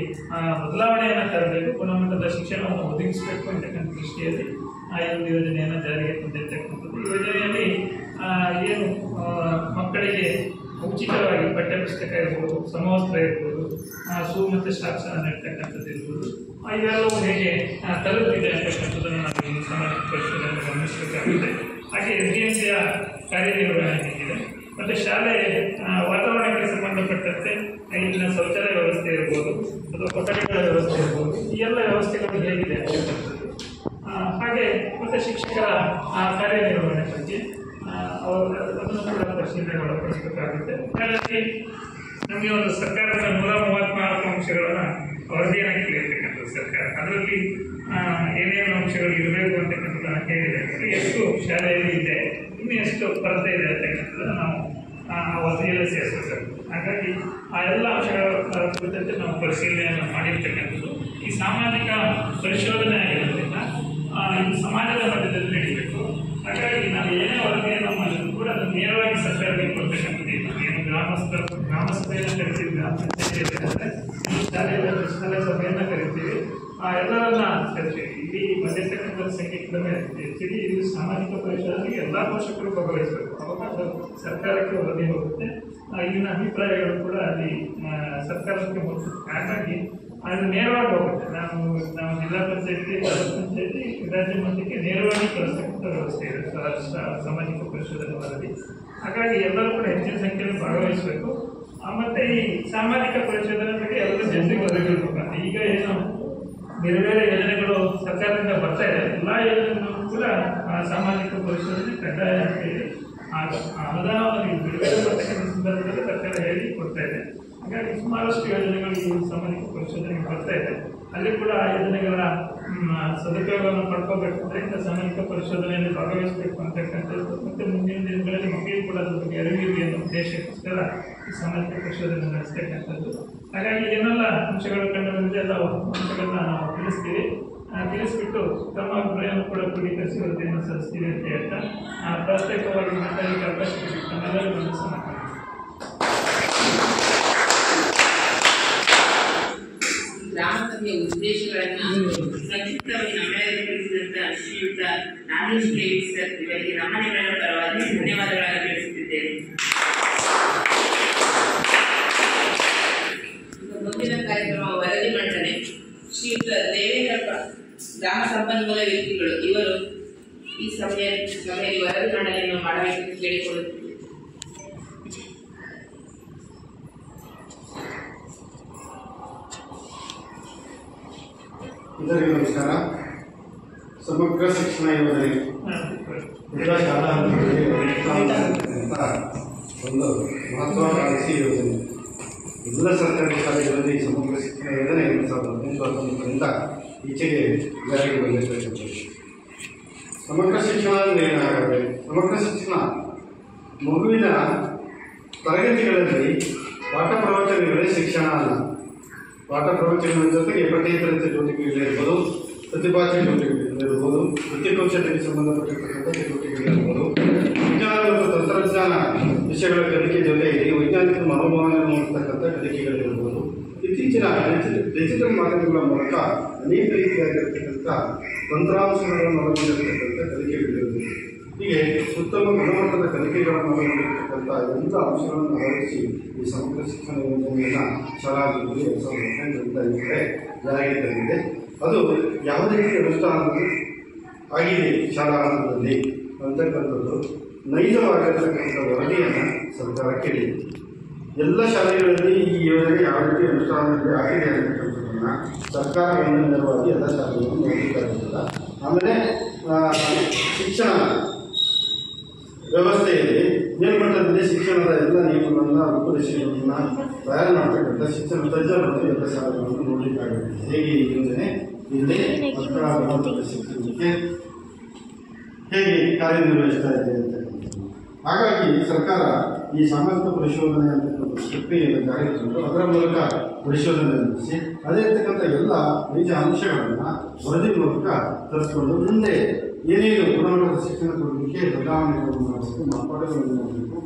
ಬದಲಾವಣೆಯನ್ನು ತರಬೇಕು, ಗುಣಮಟ್ಟದ ಶಿಕ್ಷಣವನ್ನು ಒದಗಿಸಬೇಕು ಅಂತಕ್ಕಂಥ ದೃಷ್ಟಿಯಲ್ಲಿ ಈ ಒಂದು ಯೋಜನೆಯನ್ನು ಜಾರಿಗೆ ತಂದಿರ್ತಕ್ಕಂಥದ್ದು. ಈ ಯೋಜನೆಯಲ್ಲಿ ಏನು ಮಕ್ಕಳಿಗೆ ಉಚಿತವಾಗಿ ಪಠ್ಯಪುಸ್ತಕ ಇರ್ಬೋದು, ಸಮವಸ್ತ್ರ ಇರ್ಬೋದು, ಶೂ ಮತ್ತು ಶಾಕ್ಷರ ನೀಡ್ತಕ್ಕಂಥದ್ದು ಇರ್ಬೋದು, ಇವೆಲ್ಲವೂ ಹೇಗೆ ತಲುಪಿದೆ ಅಂತಕ್ಕಂಥದ್ದನ್ನು ನಾವು ಈ ಸಾಮಾಜಿಕ ಪರಿಶೋಧನೆ ಗಮನಿಸಬೇಕಾಗಿದೆ. ಹಾಗೆ SDMCಯ ಕಾರ್ಯನಿರ್ವಹಣೆ ಹೇಗಿದೆ ಮತ್ತು ಶಾಲೆ ವಾತಾವರಣಕ್ಕೆ ಸಂಬಂಧಪಟ್ಟಂತೆ ಇಲ್ಲಿನ ಶೌಚಾಲಯ ವ್ಯವಸ್ಥೆ ಇರ್ಬೋದು ಅಥವಾ ಕೊಠಡಿಗಳ ವ್ಯವಸ್ಥೆ ಇರ್ಬೋದು, ಈ ಎಲ್ಲ ವ್ಯವಸ್ಥೆಗಳು ಹೇಗಿದೆ ಅಂತಕ್ಕಂಥದ್ದು. ಹಾಗೆ ಮತ್ತು ಶಿಕ್ಷಕರ ಕಾರ್ಯನಿರ್ವಹಣೆ ಬಗ್ಗೆ ಅದನ್ನು ಕೂಡ ಪರಿಶೀಲನೆ ಒಳಪಡಿಸಬೇಕಾಗುತ್ತೆ. ಹಾಗಾಗಿ ನಮಗೆ ಒಂದು ಸರ್ಕಾರದ 134 ಅಂಶಗಳನ್ನು ವರದಿಯನ್ನು ಕೇಳಿರ್ತಕ್ಕಂಥದ್ದು ಸರ್ಕಾರ. ಅದರಲ್ಲಿ ಏನೇನು ಅಂಶಗಳು ಇರಬೇಕು ಅಂತಕ್ಕಂಥದ್ದನ್ನು ಹೇಳಿದೆ. ಎಷ್ಟು ಶಾಲೆಯಲ್ಲಿ ಇದೆ, ಇನ್ನೂ ಎಷ್ಟು ಕೊರತೆ ಇದೆ ಅಂತಕ್ಕಂಥದ್ದನ್ನು ನಾವು ಆ ವರದಿಯಲ್ಲಿ ಸೇರಿಸಬೇಕು. ಹಾಗಾಗಿ ಆ ಎಲ್ಲ ಅಂಶಗಳ ಕುರಿತಂತೆ ನಾವು ಪರಿಶೀಲನೆಯನ್ನು ಮಾಡಿರ್ತಕ್ಕಂಥದ್ದು. ಈ ಸಾಮಾಜಿಕ ಪರಿಶೋಧನೆ ಆಗಿರೋದ್ರಿಂದ ಇದು ಸಮಾಜದ ಮಧ್ಯದಲ್ಲಿ ನಡೀಬೇಕು. ಹಾಗಾಗಿ ನಾವು ಏನೇ ವರದಿಯನ್ನು ಮಾಡಿದ್ರು ಕೂಡ ಅದು ನೇರವಾಗಿ ಸರ್ಕಾರಕ್ಕೆ ಕೊಡ್ತಕ್ಕಂಥದ್ದು. ಏನು ಗ್ರಾಮ ಸಭೆಯನ್ನು ಕರಿತೀವಿ, ಗ್ರಾಮ ಪಂಚಾಯತಿ ಅಂದರೆ ಶಾಲೆಯಲ್ಲಿ ಶಾಲೆ ಸಭೆಯನ್ನು ಕರಿತೀವಿ, ಎಲ್ಲರನ್ನ ಕರಿತೀವಿ. ಇಲ್ಲಿ ಬಂದಿರ್ತಕ್ಕಂಥ ಸಂಖ್ಯೆ ಕಡಿಮೆ ಹೆಚ್ಚಿಗೆ. ಇದು ಸಾಮಾಜಿಕ ಪರಿಶೋಧನೆಗೆ ಎಲ್ಲ ಪೋಷಕರು ಭಾಗವಹಿಸಬೇಕು. ಅವಾಗ ಸರ್ಕಾರಕ್ಕೆ ವರದಿ ಹೋಗುತ್ತೆ. ಇಲ್ಲಿನ ಅಭಿಪ್ರಾಯಗಳು ಕೂಡ ಅಲ್ಲಿ ಸರ್ಕಾರಕ್ಕೆ ಹೋಗುತ್ತೆ. ಹಾಗಾಗಿ ಅದು ನೇರವಾಗಿ ಹೋಗುತ್ತೆ. ನಾವು ಜಿಲ್ಲಾ ಪಂಚಾಯತಿ, ತಾಲೂಕು ಪಂಚಾಯತಿ, ರಾಜ್ಯ ಮಟ್ಟಕ್ಕೆ ನೇರವಾಗಿ ಕಳಿಸ್ತಕ್ಕಂಥ ವ್ಯವಸ್ಥೆ ಇದೆ ಸಾಮಾಜಿಕ ಪರಿಶೋಧನೆ ವರದಿ. ಹಾಗಾಗಿ ಎಲ್ಲರೂ ಕೂಡ ಹೆಚ್ಚಿನ ಸಂಖ್ಯೆಯಲ್ಲಿ ಭಾಗವಹಿಸಬೇಕು. ಮತ್ತು ಈ ಸಾಮಾಜಿಕ ಪರಿಶೋಧನೆ ಬಗ್ಗೆ ಎಲ್ಲರೂ ಜನರಿಗೆ ಒದಗಿರ್ಬೇಕಂತ. ಈಗ ಏನು ಬೇರೆ ಬೇರೆ ಯೋಜನೆಗಳು ಸರ್ಕಾರದಿಂದ ಬರ್ತಾ ಇದೆ, ಎಲ್ಲ ಯೋಜನೆಗಳು ಕೂಡ ಸಾಮಾಜಿಕ ಪರಿಶೋಧನೆ ಕಡ್ಡಾಯ ಅಂತ ಹೇಳಿ ಅನುದಾನವನ್ನು ಬಿಡುಗಡೆ ಮಾಡ್ತಕ್ಕಂಥ ಸಂದರ್ಭದಲ್ಲಿ ಸರ್ಕಾರ ಹೇಳಿ ಕೊಡ್ತಾ ಇದೆ. ಹಾಗಾಗಿ ಸುಮಾರಷ್ಟು ಯೋಜನೆಗಳು ಈ ಸಾಮಾಜಿಕ ಪರಿಶೋಧನೆಗೆ ಬರ್ತಾ ಇದೆ. ಅಲ್ಲಿ ಕೂಡ ಆ ಯೋಜನೆಗಳ ಸದುಪಯೋಗವನ್ನು ಪಡ್ಕೋಬೇಕು ಅಂದರೆ ಇಂಥ ಸಾಮಾಜಿಕ ಪರಿಶೋಧನೆಯಲ್ಲಿ ಭಾಗವಹಿಸಬೇಕು ಅಂತಕ್ಕಂಥದ್ದು. ಮತ್ತು ಮುಂದಿನ ದಿನಗಳಲ್ಲಿ ಮಕ್ಕಳಿಗೆ ಕೂಡ ಅದ್ರ ಬಗ್ಗೆ ಅರಿವಿರಲಿ ಅನ್ನೋ ಉದ್ದೇಶಕ್ಕೋಸ್ಕರ ಈ ಸಾಮಾಜಿಕ ಪರಿಶೋಧನೆ ನಡೆಸ್ತಕ್ಕಂಥದ್ದು. ಹಾಗಾಗಿ ಏನೆಲ್ಲ ಅಂಶಗಳು ಕಂಡು ಬಂದಿದೆ ಎಲ್ಲ ಅಂಶಗಳನ್ನ ನಾವು ತಿಳಿಸ್ಬಿಟ್ಟು ತಮ್ಮ ಅಭಿಪ್ರಾಯವನ್ನು ಕೂಡ ಕ್ರೋಢೀಕರಿಸಿ ವರದಿಯನ್ನು ಸಲ್ಲಿಸ್ತೀವಿ ಅಂತ ಹೇಳ್ತಾ ಪ್ರಾಸ್ತಾವಿಕವಾಗಿ ಮಾತಾಡಲಿಕ್ಕೆ ಅವಕಾಶ ತಮ್ಮೆಲ್ಲರಿಗೂ ಒಂದು ಸಮಾಧಾನ. ಗ್ರಾಮ ಸಭೆಯ ಉದ್ದೇಶಗಳನ್ನು ಸಂಕ್ಷಿಪ್ತವಾಗಿ ನಮ್ಮೆಲ್ಲರಿಗೂ ತಿಳಿಸಿದಂತ ಶ್ರೀಯುತ ನಾಗೇಶ್ ಕೆವಿ ಸರ್ ಇವರಿಗೆ ನಮ್ಮ ನಿಮ್ಮೆಲ್ಲರ ಪರವಾಗಿ ಧನ್ಯವಾದಗಳನ್ನು ತಿಳಿಸುತ್ತಿದ್ದೇನೆ. ಮುಂದಿನ ಕಾರ್ಯಕ್ರಮ ವರದಿ ಮಂಡನೆ. ಶ್ರೀಯುತ ದೇವೇಂದ್ರಪ್ಪ, ಗ್ರಾಮ ಸಂಪನ್ಮೂಲ ವ್ಯಕ್ತಿಗಳು, ಇವರು ಈ ಸಭೆಯಲ್ಲಿ ವರದಿ ಮಂಡನೆಯನ್ನು ಮಾಡಬೇಕೆಂದು ಕೇಳಿಕೊಳ್ಳುತ್ತಿದ್ದಾರೆ. ಎಲ್ಲರಿಗೂ ನಮಸ್ಕಾರ. ಸಮಗ್ರ ಶಿಕ್ಷಣ ಯೋಜನೆ ಎಲ್ಲ ಶಾಲಾ ಹಂತಗಳಿಗೆ ಒಂದು ಮಹತ್ವಾಕಾಂಕ್ಷಿ ಯೋಜನೆ. ಎಲ್ಲ ಸರ್ಕಾರಿ ಶಾಲೆಗಳಲ್ಲಿ ಸಮಗ್ರ ಶಿಕ್ಷಣ ಯೋಜನೆ 2018-19ರಿಂದ ಈಚೆಗೆ ಜಾರಿಗೆ ಬಂದಿರತಕ್ಕಂಥದ್ದು. ಸಮಗ್ರ ಶಿಕ್ಷಣ ಅಂದರೆ ಏನಾಗುತ್ತೆ? ಸಮಗ್ರ ಶಿಕ್ಷಣ ಮಗುವಿನ ತರಗತಿಗಳಲ್ಲಿ ಪಾಠ ಪ್ರವಚನಗಳೇ ಶಿಕ್ಷಣ ಅಲ್ಲ. ಪಾಠ ಪ್ರವಚನಗಳ ಜೊತೆಗೆ ಪಠ್ಯೇತರ ಚಟುವಟಿಕೆಗಳಿರ್ಬೋದು, ಪ್ರತಿಭಾಷೆ ಚಟುವಟಿಕೆಗಳಿರ್ಬೋದು, ವೃತ್ತಿಕೌಶಲ್ಯಕ್ಕೆ ಸಂಬಂಧಪಟ್ಟಿರ್ತಕ್ಕಂಥ ಚಟುವಟಿಕೆಗಳಿರ್ಬೋದು, ವಿಜ್ಞಾನ ಮತ್ತು ತಂತ್ರಜ್ಞಾನ ವಿಷಯಗಳ ಕಲಿಕೆ ಜೊತೆಗೆ ವೈಜ್ಞಾನಿಕ ಮನೋಭಾವನೆ ಮೂಡಿಸ್ತಕ್ಕಂಥ ಕಲಿಕೆಗಳಿರ್ಬೋದು. ಇತ್ತೀಚಿನ ಡಿಜಿಟಲ್ ಮಾಧ್ಯಮಗಳ ಮೂಲಕ ಅನೇಕ ರೀತಿಯಾಗಿರ್ತಕ್ಕಂಥ ತಂತ್ರಾಂಶಗಳನ್ನು ಒಳಗೊಂಡಿರ್ತಕ್ಕಂಥ ಕಲಿಕೆಗಳಿರ್ಬೋದು. ಹೀಗೆ ಉತ್ತಮ ಗುಣಮಟ್ಟದ ಕಲಿಕೆಗಳನ್ನು ಒಳಗೊಂಡಿರ್ತಕ್ಕಂಥ ಎಲ್ಲ ಅಂಶಗಳನ್ನು ಅಳವಡಿಸಿ ಈ ಸಮಗ್ರ ಶಿಕ್ಷಣ ಯೋಜನೆಯನ್ನು ಶಾಲಾಭಿವೃದ್ಧಿ 2018ರಿಂದ ಜಾರಿಗೆ ತಂದಿದೆ. ಅದು ಯಾವುದೇ ರೀತಿ ಅನುಷ್ಠಾನದಲ್ಲಿ ಆಗಿದೆ ಶಾಲಾ ಹಂತದಲ್ಲಿ ಅಂತಕ್ಕಂಥದ್ದು ನೈಜವಾಗಿರ್ತಕ್ಕಂಥ ವರದಿಯನ್ನು ಸರ್ಕಾರಕ್ಕೆ ನೀಡಿದೆ. ಎಲ್ಲ ಶಾಲೆಗಳಲ್ಲಿ ಈ ಯೋಜನೆ ಯಾವ ರೀತಿ ಅನುಷ್ಠಾನದಲ್ಲಿ ಆಗಿದೆ ಅಂತಕ್ಕಂಥದ್ದನ್ನು ಸರ್ಕಾರ ನೇರವಾಗಿ ಎಲ್ಲ ಶಾಲೆಗಳನ್ನು ನೋಡಬೇಕಾಗಿಲ್ಲ. ಆಮೇಲೆ ಶಿಕ್ಷಣ ವ್ಯವಸ್ಥೆಯಲ್ಲಿ ಮೇಲ್ಮಟ್ಟದಲ್ಲಿ ಶಿಕ್ಷಣದ ಎಲ್ಲ ನಿಯಮಗಳನ್ನು ರೂಪುರೇಷೆಗಳನ್ನು ತಯಾರು ಮಾಡತಕ್ಕಂಥ ಶಿಕ್ಷಣ ತಜ್ಞರನ್ನು ಎಲ್ಲ ಶಾಲೆಗಳನ್ನು ನೋಡಲಿಕ್ಕಾಗುತ್ತೆ. ಹೇಗೆ ಈ ಯೋಜನೆ ಇಲ್ಲಿ ಮಕ್ಕಳ ಗುಣಮಟ್ಟದ ಶಿಕ್ಷಣಕ್ಕೆ ಹೇಗೆ ಕಾರ್ಯನಿರ್ವಹಿಸ್ತಾ ಇದೆ ಅಂತಕ್ಕಂಥದ್ದು. ಹಾಗಾಗಿ ಸರ್ಕಾರ ಈ ಸಾಮಾಜಿಕ ಪರಿಶೋಧನೆ ಅಂತಕ್ಕಂಥ ಪ್ರಕ್ರಿಯೆಯನ್ನು ಜಾರಿಗೆ ತಂದು ಅದರ ಮೂಲಕ ಪರಿಶೋಧನೆ ನಡೆಸಿ ಅದೇ ಇರ್ತಕ್ಕಂಥ ಎಲ್ಲ ನೈಜ ಅಂಶಗಳನ್ನು ವರದಿ ಮೂಲಕ ತರಿಸಿಕೊಂಡು ಮುಂದೆ ಏನೇನು ಗುಣಮಟ್ಟದ ಶಿಕ್ಷಣ ಕೊಡಲಿಕ್ಕೆ ಬದಲಾವಣೆಗಳನ್ನು ಮಾಡಬೇಕು, ಮಾರ್ಪಾಡುಗಳನ್ನು ಮಾಡಬೇಕು,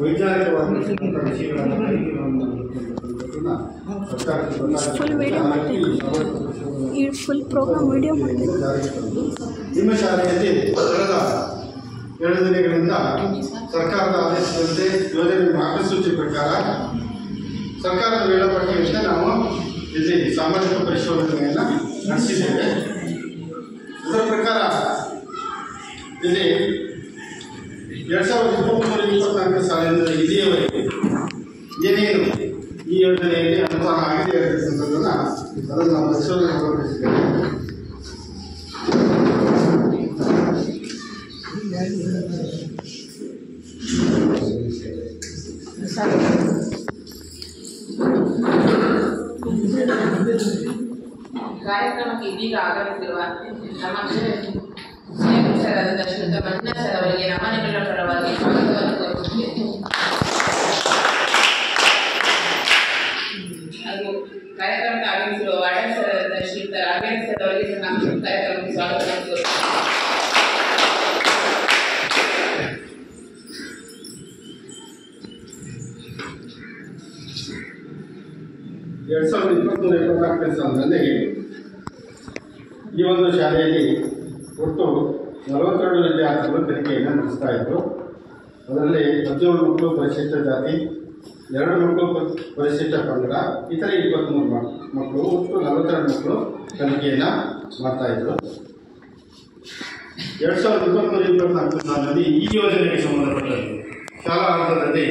ವೈಜ್ಞಾನಿಕವಾಗಿರ್ತಕ್ಕಂಥ ವಿಷಯಗಳನ್ನು ಕಲಿಕೆಗಳನ್ನು ಮಾಡಬೇಕಂತಕ್ಕಂಥದ್ದನ್ನು ಜಾರಿಗೆ ತಂದು ನಿಮ್ಮ ಶಾಲೆಯಲ್ಲಿ ಕಳೆದ 2 ದಿನಗಳಿಂದ ಸರ್ಕಾರದ ಆದೇಶದಂತೆ ಯೋಜನೆ ಮಾರ್ಗಸೂಚಿ ಪ್ರಕಾರ ಸರ್ಕಾರದ ವೇಳಾಪಟ್ಟಿಯಂತೆ ನಾವು ಇಲ್ಲಿ ಸಾಮಾಜಿಕ ಪರಿಶೋಧನೆಯನ್ನು ನಡೆಸಿದ್ದೇವೆ. ಅದರ ಪ್ರಕಾರ ಇಲ್ಲಿ 2023-24 ಸಾಲಿನಿಂದ ಇಲ್ಲಿಯವರೆಗೆ ಏನೇನು ಈ ಯೋಜನೆಯಲ್ಲಿ ಅನುಷ್ಠಾನ ಆಗಿದೆ ಅಂತಕ್ಕಂಥದ್ದನ್ನು ಅದನ್ನು ನಾವು ಪರಿಶೋಧನೆ ಒಳಪಡಿಸಿದ್ದೇವೆ. ಕಾರ್ಯಕ್ರಮಕ್ಕೆ ಇದೀಗ ಆಗಮಿಸಿರುವ ನಮ್ಮ ಶ್ರೀಮಂತರಾದ ಶ್ರೀಯುತ ಮಂಜುನಾಥ್ ಸರ್ ಅವರಿಗೆ ನಮ್ಮ ನಿಮ್ಮೆಲ್ಲರ ಪರವಾಗಿ ಸ್ವಾಗತವನ್ನು ಕೋರುತ್ತೇನೆ. ಹಾಗೂ ಕಾರ್ಯಕ್ರಮಕ್ಕೆ ಆಗಮಿಸಿರುವ ಆಡಳಿತ ಶ್ರೀಯುತ ರಾಘವೇಂದ್ರ ಸರ್ ಅವರಿಗೆ ನಾವು ಕಾರ್ಯಕ್ರಮಕ್ಕೆ ಸ್ವಾಗತ ಕೋರುತ್ತೇವೆ. 2023-24 ಸಾಲಿನಲ್ಲಿ ಈ ಒಂದು ಶಾಲೆಯಲ್ಲಿ ಒಟ್ಟು 42 ವಿದ್ಯಾರ್ಥಿಗಳು ಕಲಿಕೆಯನ್ನು ನಡೆಸ್ತಾ ಇದ್ದರು. ಅದರಲ್ಲಿ 17 ಮಕ್ಕಳು ಪರಿಶಿಷ್ಟ ಜಾತಿ, 2 ಮಕ್ಕಳು ಪರಿಶಿಷ್ಟ ಪಂಗಡ, ಇತರೆ 23 ಮಕ್ಕಳು, ಒಟ್ಟು 42 ಮಕ್ಕಳು ಕಲಿಕೆಯನ್ನು ಮಾಡ್ತಾಯಿದ್ರು. 2023-24 ಸಾಲಿನಲ್ಲಿ ಈ ಯೋಜನೆಗೆ ಸಂಬಂಧಪಟ್ಟಂತೆ ಶಾಲಾ ಹಂತದಲ್ಲಿ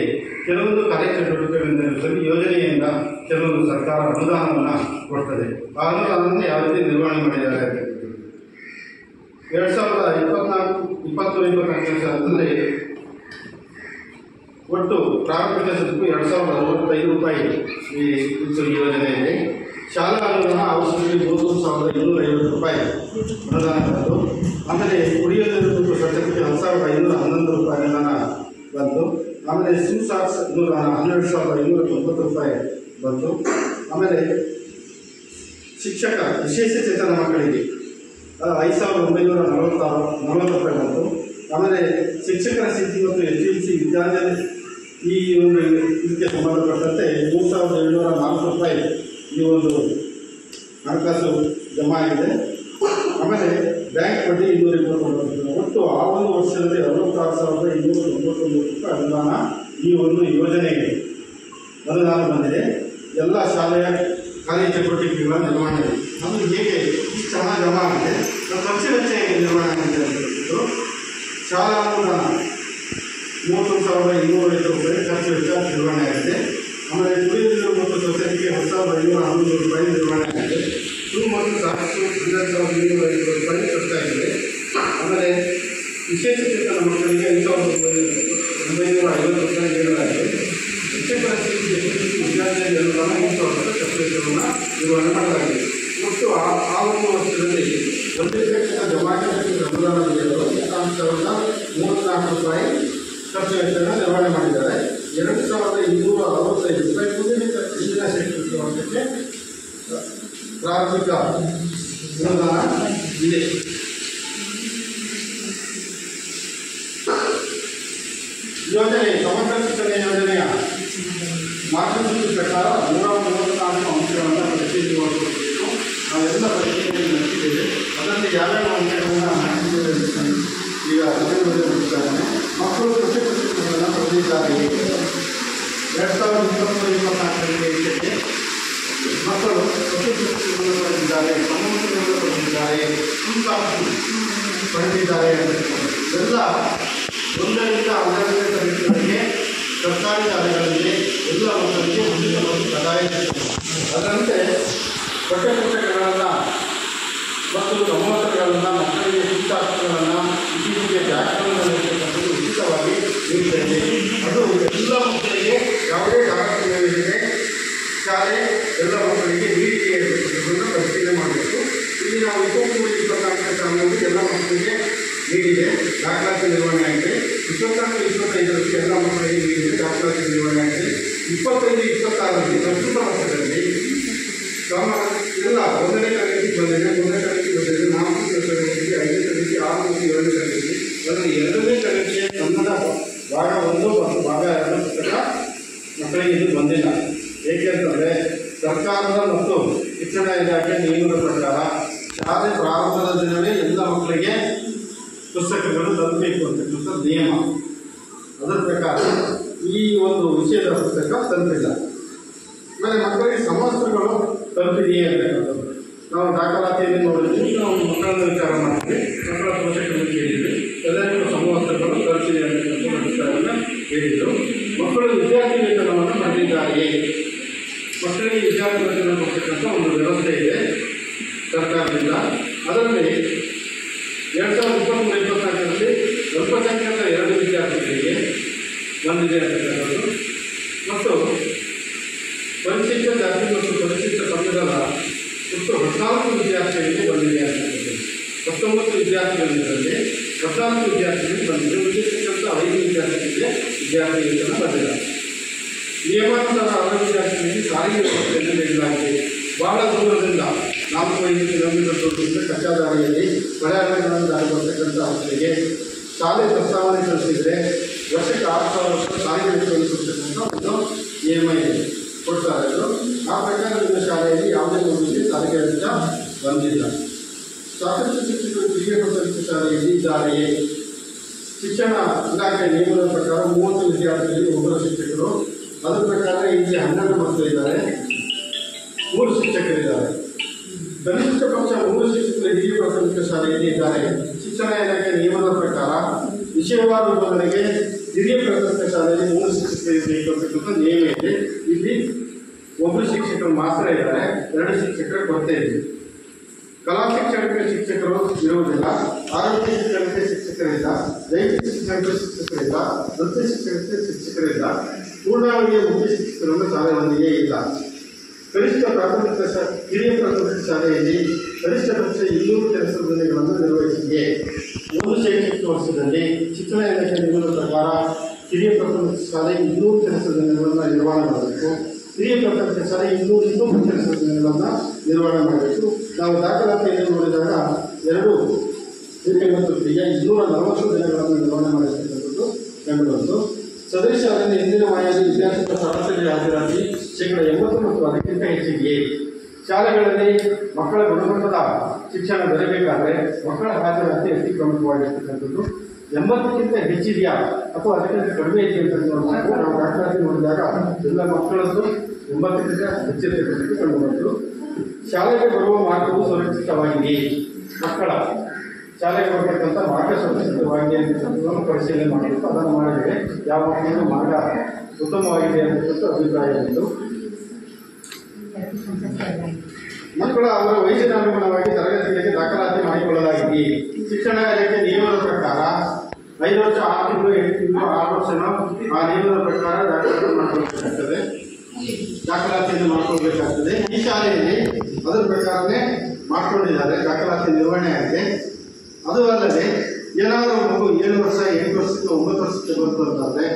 ಕೆಲವೊಂದು ಕಾರ್ಯಚಟುವಟಿಕೆಗಳನ್ನು ನಡೆಸಲು ಯೋಜನೆಯಿಂದ ಕೆಲವೊಂದು ಸರ್ಕಾರ ಅನುದಾನವನ್ನು ಕೊಡ್ತದೆ. ಆ ಅನುದಾನವನ್ನು ಯಾವ ರೀತಿ ನಿರ್ವಹಣೆ ಮಾಡಿದ್ದಾರೆ ಅಂತ 2023-24 ಸಾಲಿನಲ್ಲಿ ಒಟ್ಟು ಪ್ರಾರಂಭಿಕ ಶುಲ್ಕ 2065 ರೂಪಾಯಿ ಈ ಯೋಜನೆಯಲ್ಲಿ. ಶಾಲಾ ಅನುದಾನ ಅವಶ್ಯಕತೆ 32,250 ರೂಪಾಯಿ ಅನುದಾನ ಬಂತು. ಆಮೇಲೆ ಕುಡಿಯುವ ನೀರು ಮತ್ತು ಸ್ವಚ್ಛತೆಗೆ 10,511 ರೂಪಾಯಿ ಅನುದಾನ ಬಂತು. ಆಮೇಲೆ ಸಿಮ್ಸಾಕ್ಸ್ ಅನುದಾನ 12,590 ರೂಪಾಯಿ ಬಂತು. ಆಮೇಲೆ ಶಿಕ್ಷಕ ವಿಶೇಷ ಚೇತನ ಮಕ್ಕಳಿಗೆ 5,940 ರೂಪಾಯಿ ಬಂತು. ಆಮೇಲೆ ಶಿಕ್ಷಕರ ಸ್ಥಿತಿ ಮತ್ತು SLC ವಿದ್ಯಾರ್ಥಿ ಈ ಒಂದು ಇದಕ್ಕೆ ಸಂಬಂಧಪಟ್ಟಂತೆ 3,704 ರೂಪಾಯಿ ಈ ಒಂದು ಹಣಕಾಸು ಜಮಾ ಆಗಿದೆ. ಆಮೇಲೆ ಬ್ಯಾಂಕ್ ಬಡ್ಡಿ 221 ಒಟ್ಟು ಆ ಒಂದು ವರ್ಷದಲ್ಲಿ 66,291 ರೂಪಾಯಿ ಅನುದಾನ ಈ ಒಂದು ಯೋಜನೆಗೆ ಅನುದಾನ ಬಂದಿದೆ. ಎಲ್ಲ ಶಾಲೆಯ ಕಾರ್ಯಚಟುವಟಿಕೆಗಳ ನಿರ್ವಹಣೆ ನಮಗೆ ಹೇಗೆ ಇಷ್ಟು ಹಣ ಜಮಾ ಆಗಿದೆ, ಖರ್ಚು ವೆಚ್ಚ ಹೇಗೆ ನಿರ್ವಹಣೆ ಆಗಿದೆ ಅಂತ ಹೇಳ್ಬಿಟ್ಟು ಶಾಲಾ ಅನುದಾನ 31,205 ರೂಪಾಯಿ ಖರ್ಚು ವೆಚ್ಚ ನಿರ್ವಹಣೆ ಆಗಿದೆ. ಆಮೇಲೆ ಕುಡಿಯುವ ನೀರು ಮತ್ತು ಸ್ವಚ್ಛತೆಗೆ 10,511 ರೂಪಾಯಿ ನಿರ್ವಹಣೆ ಆಗಿದೆ. ಶೂ ಮತ್ತು ಸಾಕ್ಸು 12,205 ರೂಪಾಯಿ ಖರ್ಚಾಗಿದೆ. ಆಮೇಲೆ ವಿಶೇಷ ಚೇತನ ಮಕ್ಕಳಿಗೆ 5,950 ರೂಪಾಯಿ ನೀಡಲಾಗಿದೆ. ಶಿಕ್ಷಕರ ವಿದ್ಯಾರ್ಥಿಗಳಿಗೆ ಅನುದಾನ 3,000 ರೂಪಾಯಿ ಖರ್ಚು ವೆಚ್ಚವನ್ನು ನಿರ್ವಹಣೆ ಮಾಡಲಾಗಿದೆ. ಮತ್ತು ಆ ಒಂದು ವರ್ಷದಲ್ಲಿ ಒಂದೇ ಶಿಕ್ಷಕ ಜಮಾಯಿತ ಅನುದಾನ ನೀಡಿದರು 6,034 ರೂಪಾಯಿ ಖರ್ಚು ವೆಚ್ಚವನ್ನು ನಿರ್ವಹಣೆ ಮಾಡಿದ್ದಾರೆ. 2,265 ರೂಪಾಯಿ ಮುಂದಿನ ಶೈಕ್ಷಣಿಕ ವರ್ಷಕ್ಕೆ ಪ್ರಾರಂಭಿಕ ಅನುದಾನ ಇದೆ. ಯೋಜನೆ ಸಮಗ್ರ ಶಿಕ್ಷಣ ಯೋಜನೆಯ ಮಾರ್ಗಸೂಚಿ ಪ್ರಕಾರ 134 ಅಂಶಗಳನ್ನು ಪರಿಶೀಲಿಸಬೇಕು. ನಾವೆಲ್ಲ ಪರಿಶೀಲನೆ ನಡೆಸಿದ್ದೇವೆ. ಅದರಲ್ಲಿ ಯಾವ್ಯಾವ ಅಂಶಗಳನ್ನು ಮಾಡಿದ್ದೇವೆ ಈಗ ತಿಳಿದುಕೊಂಡಿರುತ್ತಾರೆ. ಮಕ್ಕಳು ಕೃಷಿ ಪುಸ್ತಕಗಳನ್ನು ಪಡೆದಿದ್ದಾರೆ. 2023-24 ಮಕ್ಕಳು ಕೃಷಿ ಪುಸ್ತಕಗಳನ್ನು ಪಡೆದಿದ್ದಾರೆ, ಸಮೂಹಗಳನ್ನು ಪಡೆದಿದ್ದಾರೆ, ಪಡೆದಿದ್ದಾರೆ. ಎಲ್ಲ 1ರಿಂದ 12ನೇ ತರಗತಿಗಳಿಗೆ ಸರ್ಕಾರಿ ಶಾಲೆಗಳಲ್ಲಿ ಎಲ್ಲ ಮಕ್ಕಳಿಗೆ ಮುಂದಿನ ಕಡ್ಡಾಯ. ಅದರಂತೆ ಪಠ್ಯಪುಸ್ತಕಗಳನ್ನು ಮತ್ತು ಸಮವಸ್ತ್ರಗಳನ್ನು ಮಕ್ಕಳಿಗೆ ಪುಸ್ತಕಗಳನ್ನು ಇತ್ತೀಚೆಗೆ ವ್ಯಾಕರಣದಲ್ಲಿರ್ತಕ್ಕಂಥದ್ದು ಉಚಿತವಾಗಿ ನೀಡುತ್ತದೆ. ಅದು ಎಲ್ಲ ಮಕ್ಕಳಿಗೆ ಯಾವುದೇ ದಾಖಲೆಗಳಿದೆ ಶಾಲೆ ಎಲ್ಲ ಮಕ್ಕಳಿಗೆ ನೀಡಿಕೆ ಇರತಕ್ಕಂಥದ್ದನ್ನು ಪರಿಶೀಲನೆ ಮಾಡಬೇಕು. ಇಲ್ಲಿ ನಾವು 2023-24 ಸಾಲಿನಲ್ಲಿ ಎಲ್ಲ ಮಕ್ಕಳಿಗೆ ನೀಡಿದೆ, ದಾಖಲಾತಿ ನಿರ್ವಹಣೆ ಆಗಿದೆ. 24-25 ಎಲ್ಲ ಮಕ್ಕಳಿಗೆ ನೀಡಿದೆ, ದಾಖಲಾತಿ ನಿರ್ವಹಣೆ ಆಗಿದೆ. 25-26 ಪ್ರಸ್ತುತ ವರ್ಷದಲ್ಲಿ ಎಲ್ಲ 1ನೇ ತರಗತಿ ಬಂದಿದೆ, 3ನೇ ತರಗತಿ ಬಂದಿದೆ, 4ನೇ ತರಗತಿ, 5ನೇ ತರಗತಿ, 6 ಮತ್ತು 7ನೇ ತರಗತಿ. ಅದರಲ್ಲಿ 2ನೇ ತರಗತಿಯ ಕನ್ನಡ ಭಾಗ 1 ಮತ್ತು ಭಾಗ 2 ಪುಸ್ತಕ ಮಕ್ಕಳಿಗೆ ಇದು ಬಂದಿಲ್ಲ. ಏಕೆಂತಂದರೆ ಸರ್ಕಾರದ ಮತ್ತು ಶಿಕ್ಷಣ ಇಲಾಖೆ ನಿಯಮದ ಪ್ರಕಾರ ಶಾಲೆ ಪ್ರಾರಂಭದ ದಿನವೇ ಎಲ್ಲ ಮಕ್ಕಳಿಗೆ ಪುಸ್ತಕಗಳು ತಲುಪಬೇಕು ಅಂತಕ್ಕಂಥ ನಿಯಮ. ಅದರ ಪ್ರಕಾರ ಈ ಒಂದು ವಿಷಯದ ಪುಸ್ತಕ ತಲುಪಿಲ್ಲ. ಆಮೇಲೆ ಮಕ್ಕಳಿಗೆ ಸಮವಸ್ತ್ರಗಳು ತಲುಪಿದೆಯೇ ಅಂತಕ್ಕಂಥದ್ದು ನಾವು ದಾಖಲಾತಿಯಲ್ಲಿ ನೋಡಿದ್ವಿ. ನಾವು ಮಕ್ಕಳನ್ನು ವಿಚಾರ ಮಾಡಿದ್ವಿ, ಮಕ್ಕಳ ಪೋಷಕರನ್ನು ಕೇಳಿದ್ವಿ. ಎಲ್ಲರಿಗೂ ಸಮವಸ್ತ್ರಗಳು ತಲುಪಿದೆ ಅಂತಕ್ಕಂಥ ಅಭಿಪ್ರಾಯವನ್ನು ಹೇಳಿದರು. ಮಕ್ಕಳು ವಿದ್ಯಾರ್ಥಿ ವೇತನವನ್ನು ಪಡೆದಿದ್ದಾರೆಯೇ? ಮಕ್ಕಳಿಗೆ ವಿದ್ಯಾರ್ಥಿ ವೇತನ ಕೊಡ್ತಕ್ಕಂಥ ಒಂದು ವ್ಯವಸ್ಥೆ ಇದೆ ಸರ್ಕಾರದಿಂದ. ಅದರಲ್ಲಿ 2023-24 ಅಲ್ಪಸಂಖ್ಯಾತ 2 ವಿದ್ಯಾರ್ಥಿಗಳಿಗೆ ಬಂದಿದೆ ಅಂತಕ್ಕಂಥದ್ದು ಮತ್ತು ಪರಿಶಿಷ್ಟ ಜಾತಿ ಮತ್ತು ಪರಿಶಿಷ್ಟ ಪಂಗಡದ ಒಟ್ಟು 14 ವಿದ್ಯಾರ್ಥಿಗಳಿಗೆ ಬಂದಿದೆ ಅಂತಕ್ಕಂಥದ್ದು. 19 ವಿದ್ಯಾರ್ಥಿಗಳಿದ್ದಲ್ಲಿ 14 ವಿದ್ಯಾರ್ಥಿಗಳಿಗೆ ಬಂದಿದೆ. ಉಳಿದಿರ್ತಕ್ಕಂಥ 5 ವಿದ್ಯಾರ್ಥಿಗಳಿಗೆ ವಿದ್ಯಾರ್ಥಿ ವೇತನ ಬಂದಿಲ್ಲ. ನಿಯಮಾನುಸಾರ 6 ವಿದ್ಯಾರ್ಥಿಗಳಿಗೆ ಸಾರಿಗೆ ವ್ಯವಸ್ಥೆಯನ್ನು ಹಾಸನದಿಂದ 4-5 ಕಿಲೋಮೀಟರ್ ದೂರದಿಂದ ಕಚ್ಚಾದಾರಿಯಲ್ಲಿ ಮಳೆಯಾಳಗಳನ್ನು ದಾರಿ ಬರ್ತಕ್ಕಂಥ ಅವರಿಗೆ ಶಾಲೆ ಪ್ರಸ್ತಾವನೆ ಕಳಿಸಿದರೆ ವರ್ಷಕ್ಕೆ 6,000 ಸಾರಿಗೆ ವೆಚ್ಚವನ್ನು ಕೊಡ್ತಕ್ಕಂಥ ಒಂದು ನಿಯಮ ಇದೆ, ಕೊಡ್ತಾರೆ ಅದು. ಆ ಪ್ರಕಾರ ನಿಮ್ಮ ಶಾಲೆಯಲ್ಲಿ ಯಾವುದೇ ಮಗುವಿಗೆ ಸಾರಿಗೆ ವೆಚ್ಚ ಬಂದಿಲ್ಲ. ಸ್ವಾತಂತ್ರ್ಯ ಶಿಕ್ಷಕರು ಹಿರಿಯ ಪ್ರಾಥಮಿಕ ಶಾಲೆಯಲ್ಲಿ ಇದ್ದಾರೆಯೇ? ಶಿಕ್ಷಣ ಇಲಾಖೆ ನಿಯಮದ ಪ್ರಕಾರ 30 ವಿದ್ಯಾರ್ಥಿಗಳಿಗೆ ಒಬ್ಬರು ಶಿಕ್ಷಕರು. ಅದರ ಪ್ರಕಾರ ಇಲ್ಲಿ 12 ಮಕ್ಕಳಿದ್ದಾರೆ, 3 ಶಿಕ್ಷಕರಿದ್ದಾರೆ. ಕನಿಷ್ಠ ಪಕ್ಷ 3 ಶಿಕ್ಷಕರು ಹಿರಿಯ ಪ್ರಾಥಮಿಕ ಶಾಲೆಯಲ್ಲಿ ಇದ್ದಾರೆ. ಶಿಕ್ಷಣ ಇಲಾಖೆ ನಿಯಮದ ಪ್ರಕಾರ ವಿಷಯವಾರ ವಿಭಾಗಗಳಿಗೆ ಹಿರಿಯ ಪ್ರಾಥಮಿಕ ಶಾಲೆಯಲ್ಲಿ 3 ಶಿಕ್ಷಕರು ಇರಬೇಕಂತಕ್ಕಂಥ ನಿಯಮ ಇದೆ. ಇಲ್ಲಿ 1 ಶಿಕ್ಷಕರು ಮಾತ್ರ ಇದ್ದಾರೆ, 2 ಶಿಕ್ಷಕರ ಕೊರತೆ ಇದೆ. ಕಲಾ ಶಿಕ್ಷಣಕ್ಕೆ ಶಿಕ್ಷಕರು ಇರುವುದಿಲ್ಲ, ಆರೋಗ್ಯ ಶಿಕ್ಷಣಕ್ಕೆ ಶಿಕ್ಷಕರಿಲ್ಲ, ದೈಹಿಕ ಶಿಕ್ಷಣಕ್ಕೆ ಶಿಕ್ಷಕರಿಲ್ಲ, ನೃತ್ಯ ಶಿಕ್ಷಣಕ್ಕೆ ಶಿಕ್ಷಕರಿಲ್ಲ, ಪೂರ್ಣಾವಧಿಯ ಮುಖ್ಯ ಶಿಕ್ಷಕರನ್ನು ಶಾಲೆ ಹೊಂದಿಗೆ ಇಲ್ಲ. ಕನಿಷ್ಠ ಪ್ರಾಥಮಿಕ ಹಿರಿಯ ಪ್ರಾಥಮಿಕ ಶಾಲೆಯಲ್ಲಿ ಕನಿಷ್ಠ ಪಕ್ಷ 200 ಕೆಲಸದ ದಿನಗಳನ್ನು ನಿರ್ವಹಿಸಿದೆ. 3 ಶೈಕ್ಷಣಿಕ ವರ್ಷದಲ್ಲಿ ಶಿಕ್ಷಣ ಇಲಾಖೆ ನಿಯಮದ ಪ್ರಕಾರ ಹಿರಿಯ ಪ್ರಾಥಮಿಕ ಶಾಲೆ 200 ಕೆಲಸದ ದಿನಗಳನ್ನು ನಿರ್ವಹಣೆ ಮಾಡಬೇಕು. ಹಿರಿಯ ಪ್ರಾಥಮಿಕ ಶಾಲೆ 200 ಕೆಲಸದ ದಿನಗಳನ್ನು ನಿರ್ವಹಣೆ ಮಾಡಬೇಕು. ನಾವು ದಾಖಲಾತಿಯನ್ನು ನೋಡಿದಾಗ 2 ಹಿರಿಯ ಮತ್ತು ಹಿರಿಯ 240 ದಿನಗಳನ್ನು ನಿರ್ವಹಣೆ ಮಾಡಿರ್ತಕ್ಕಂಥದ್ದು ಕಂಡುಬಂತು. ಸದರಿ ಶಾಲೆಯಲ್ಲಿ ಹಿಂದಿನ ಮಾಯಾದಿ ವಿದ್ಯಾರ್ಥಿಗಳ ಸರಾಸರಿ ಹಾಜರಾತಿ 80% ಮತ್ತು ಅದಕ್ಕಿಂತ ಹೆಚ್ಚಿಗೆ. ಶಾಲೆಗಳಲ್ಲಿ ಮಕ್ಕಳ ಗುಣಮಟ್ಟದ ಶಿಕ್ಷಣ ದೊರೆಯಬೇಕಾದರೆ ಮಕ್ಕಳ ಹಾಜರಾತಿ ಅತಿ ಪ್ರಮುಖವಾಗಿರ್ತಕ್ಕಂಥದ್ದು. 80ಕ್ಕಿಂತ ಹೆಚ್ಚಿದೆಯಾ ಅಥವಾ ಅದಕ್ಕಿಂತ ಕಡಿಮೆ ಇದೆಯಾ ಅಂತ ನೋಡಿದಾಗ ನಾವು ದಾಖಲಾತಿ ನೋಡಿದಾಗ ಎಲ್ಲ ಮಕ್ಕಳದ್ದು 80ಕ್ಕಿಂತ ಹೆಚ್ಚಿರ್ತಕ್ಕಂಥದ್ದು ಕಂಡುಬಂತು. ಶಾಲೆಗೆ ಬರುವ ಮಾರ್ಗವು ಸುರಕ್ಷಿತವಾಗಿದೆ. ಮಕ್ಕಳ ಶಾಲೆಗೆ ಬರತಕ್ಕಂಥ ಮಾರ್ಗ ಸುರಕ್ಷಿತವಾಗಿದೆ ಅಂತಕ್ಕಂಥದ್ದನ್ನು ಪರಿಶೀಲನೆ ಮಾಡಬೇಕು. ಅದನ್ನು ಮಾಡಿದರೆ ಯಾವ ಮಕ್ಕಳಿಗೂ ಮಾರ್ಗ ಉತ್ತಮವಾಗಿದೆ ಅಂತಕ್ಕಂಥ ಅಭಿಪ್ರಾಯ ಇತ್ತು. ಮಕ್ಕಳ ಅವರ ವಯಸ್ಸಿನ ಅನುಗುಣವಾಗಿ ತರಗತಿಗಳಿಗೆ ದಾಖಲಾತಿ ಮಾಡಿಕೊಳ್ಳಲಾಗಿದೆ. ಶಿಕ್ಷಣ ಇಲಾಖೆ ನಿಯಮದ ಪ್ರಕಾರ 5 ವರ್ಷ 6 ತಿಂಗಳು 8 ತಿಂಗಳು 6 ವರ್ಷನ ಆ ನಿಯಮದ ಪ್ರಕಾರ ದಾಖಲಾತಿಯನ್ನು ಮಾಡ್ಕೊಳ್ಬೇಕಾಗ್ತದೆ. ಈ ಶಾಲೆಯಲ್ಲಿ ಅದರ ಪ್ರಕಾರನೇ ಮಾಡ್ಕೊಂಡಿದ್ದಾರೆ, ದಾಖಲಾತಿ ನಿರ್ವಹಣೆ ಆಗಿದೆ. ಅದು ಅಲ್ಲದೆ ಏನಾದರೂ ಮಗು 7 ವರ್ಷ 8 ವರ್ಷಕ್ಕೆ 9 ವರ್ಷಕ್ಕೆ ಬಂತು ಅಂತಂದರೆ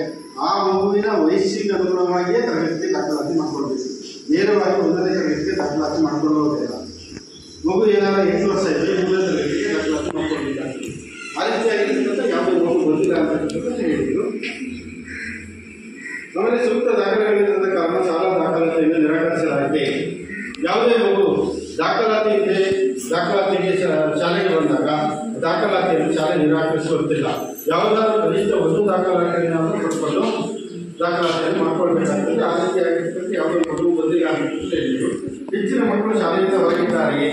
ಆ ಮಗುವಿನ ವಯಸ್ಸಿಗೆ ಅನುಗುಣವಾಗಿಯೇ ತರಗತಿಗೆ ದಾಖಲಾತಿ ಮಾಡ್ಕೊಳ್ಬೇಕು. ನೇರವಾಗಿ 1ನೇ ತರಗತಿಗೆ ದಾಖಲಾತಿ ಮಾಡ್ಕೊಳ್ಳೋದಿಲ್ಲ. ಮಗು ಏನಾದರೂ 8 ವರ್ಷ ಇದ್ದರೆ 3ನೇ ತರಗತಿಗೆ ದಾಖಲಾತಿ ಮಾಡ್ಕೊಳ್ಬೇಕಾಗ್ತದೆ. ಆ ರೀತಿಯಾಗಿರ್ತಕ್ಕಂಥ ಯಾವುದೇ ಮಗು ಬಂದಿಲ್ಲ ಅಂತಕ್ಕಂಥದ್ದು ಹೇಳಿದರು. ಆಮೇಲೆ ಸೂಕ್ತ ದಾಖಲೆಗಳಿಲ್ಲದ ಕಾರಣ ಶಾಲಾ ದಾಖಲಾತಿಯನ್ನು ನಿರಾಕರಿಸಲಾಗಿದೆ. ಯಾವುದೇ ಮಗು ದಾಖಲಾತಿಗೆ ಶಾಲೆಗೆ ಬಂದಾಗ ದಾಖಲಾತಿಯನ್ನು ಶಾಲೆ ನಿರಾಕರಿಸುತ್ತಿಲ್ಲ. ಯಾವುದಾದ್ರೂ ಕನಿಷ್ಠ 1 ದಾಖಲಾತಿಯನ್ನು ಕೊಟ್ಕೊಂಡು ದಾಖಲಾತಿಯನ್ನು ಮಾಡ್ಕೊಳ್ಬೇಕಾಗ್ತದೆ. ಆ ರೀತಿಯಾಗಿರ್ತಕ್ಕಂಥ ಯಾವುದೇ ಮಗು ಬಂದಿಲ್ಲ ಅಂತ ಹೇಳಿದರು. ಹೆಚ್ಚಿನ ಮಕ್ಕಳು ಶಾಲೆಯಿಂದ ಹೊರಗಿದ್ದಾರೆಯೇ?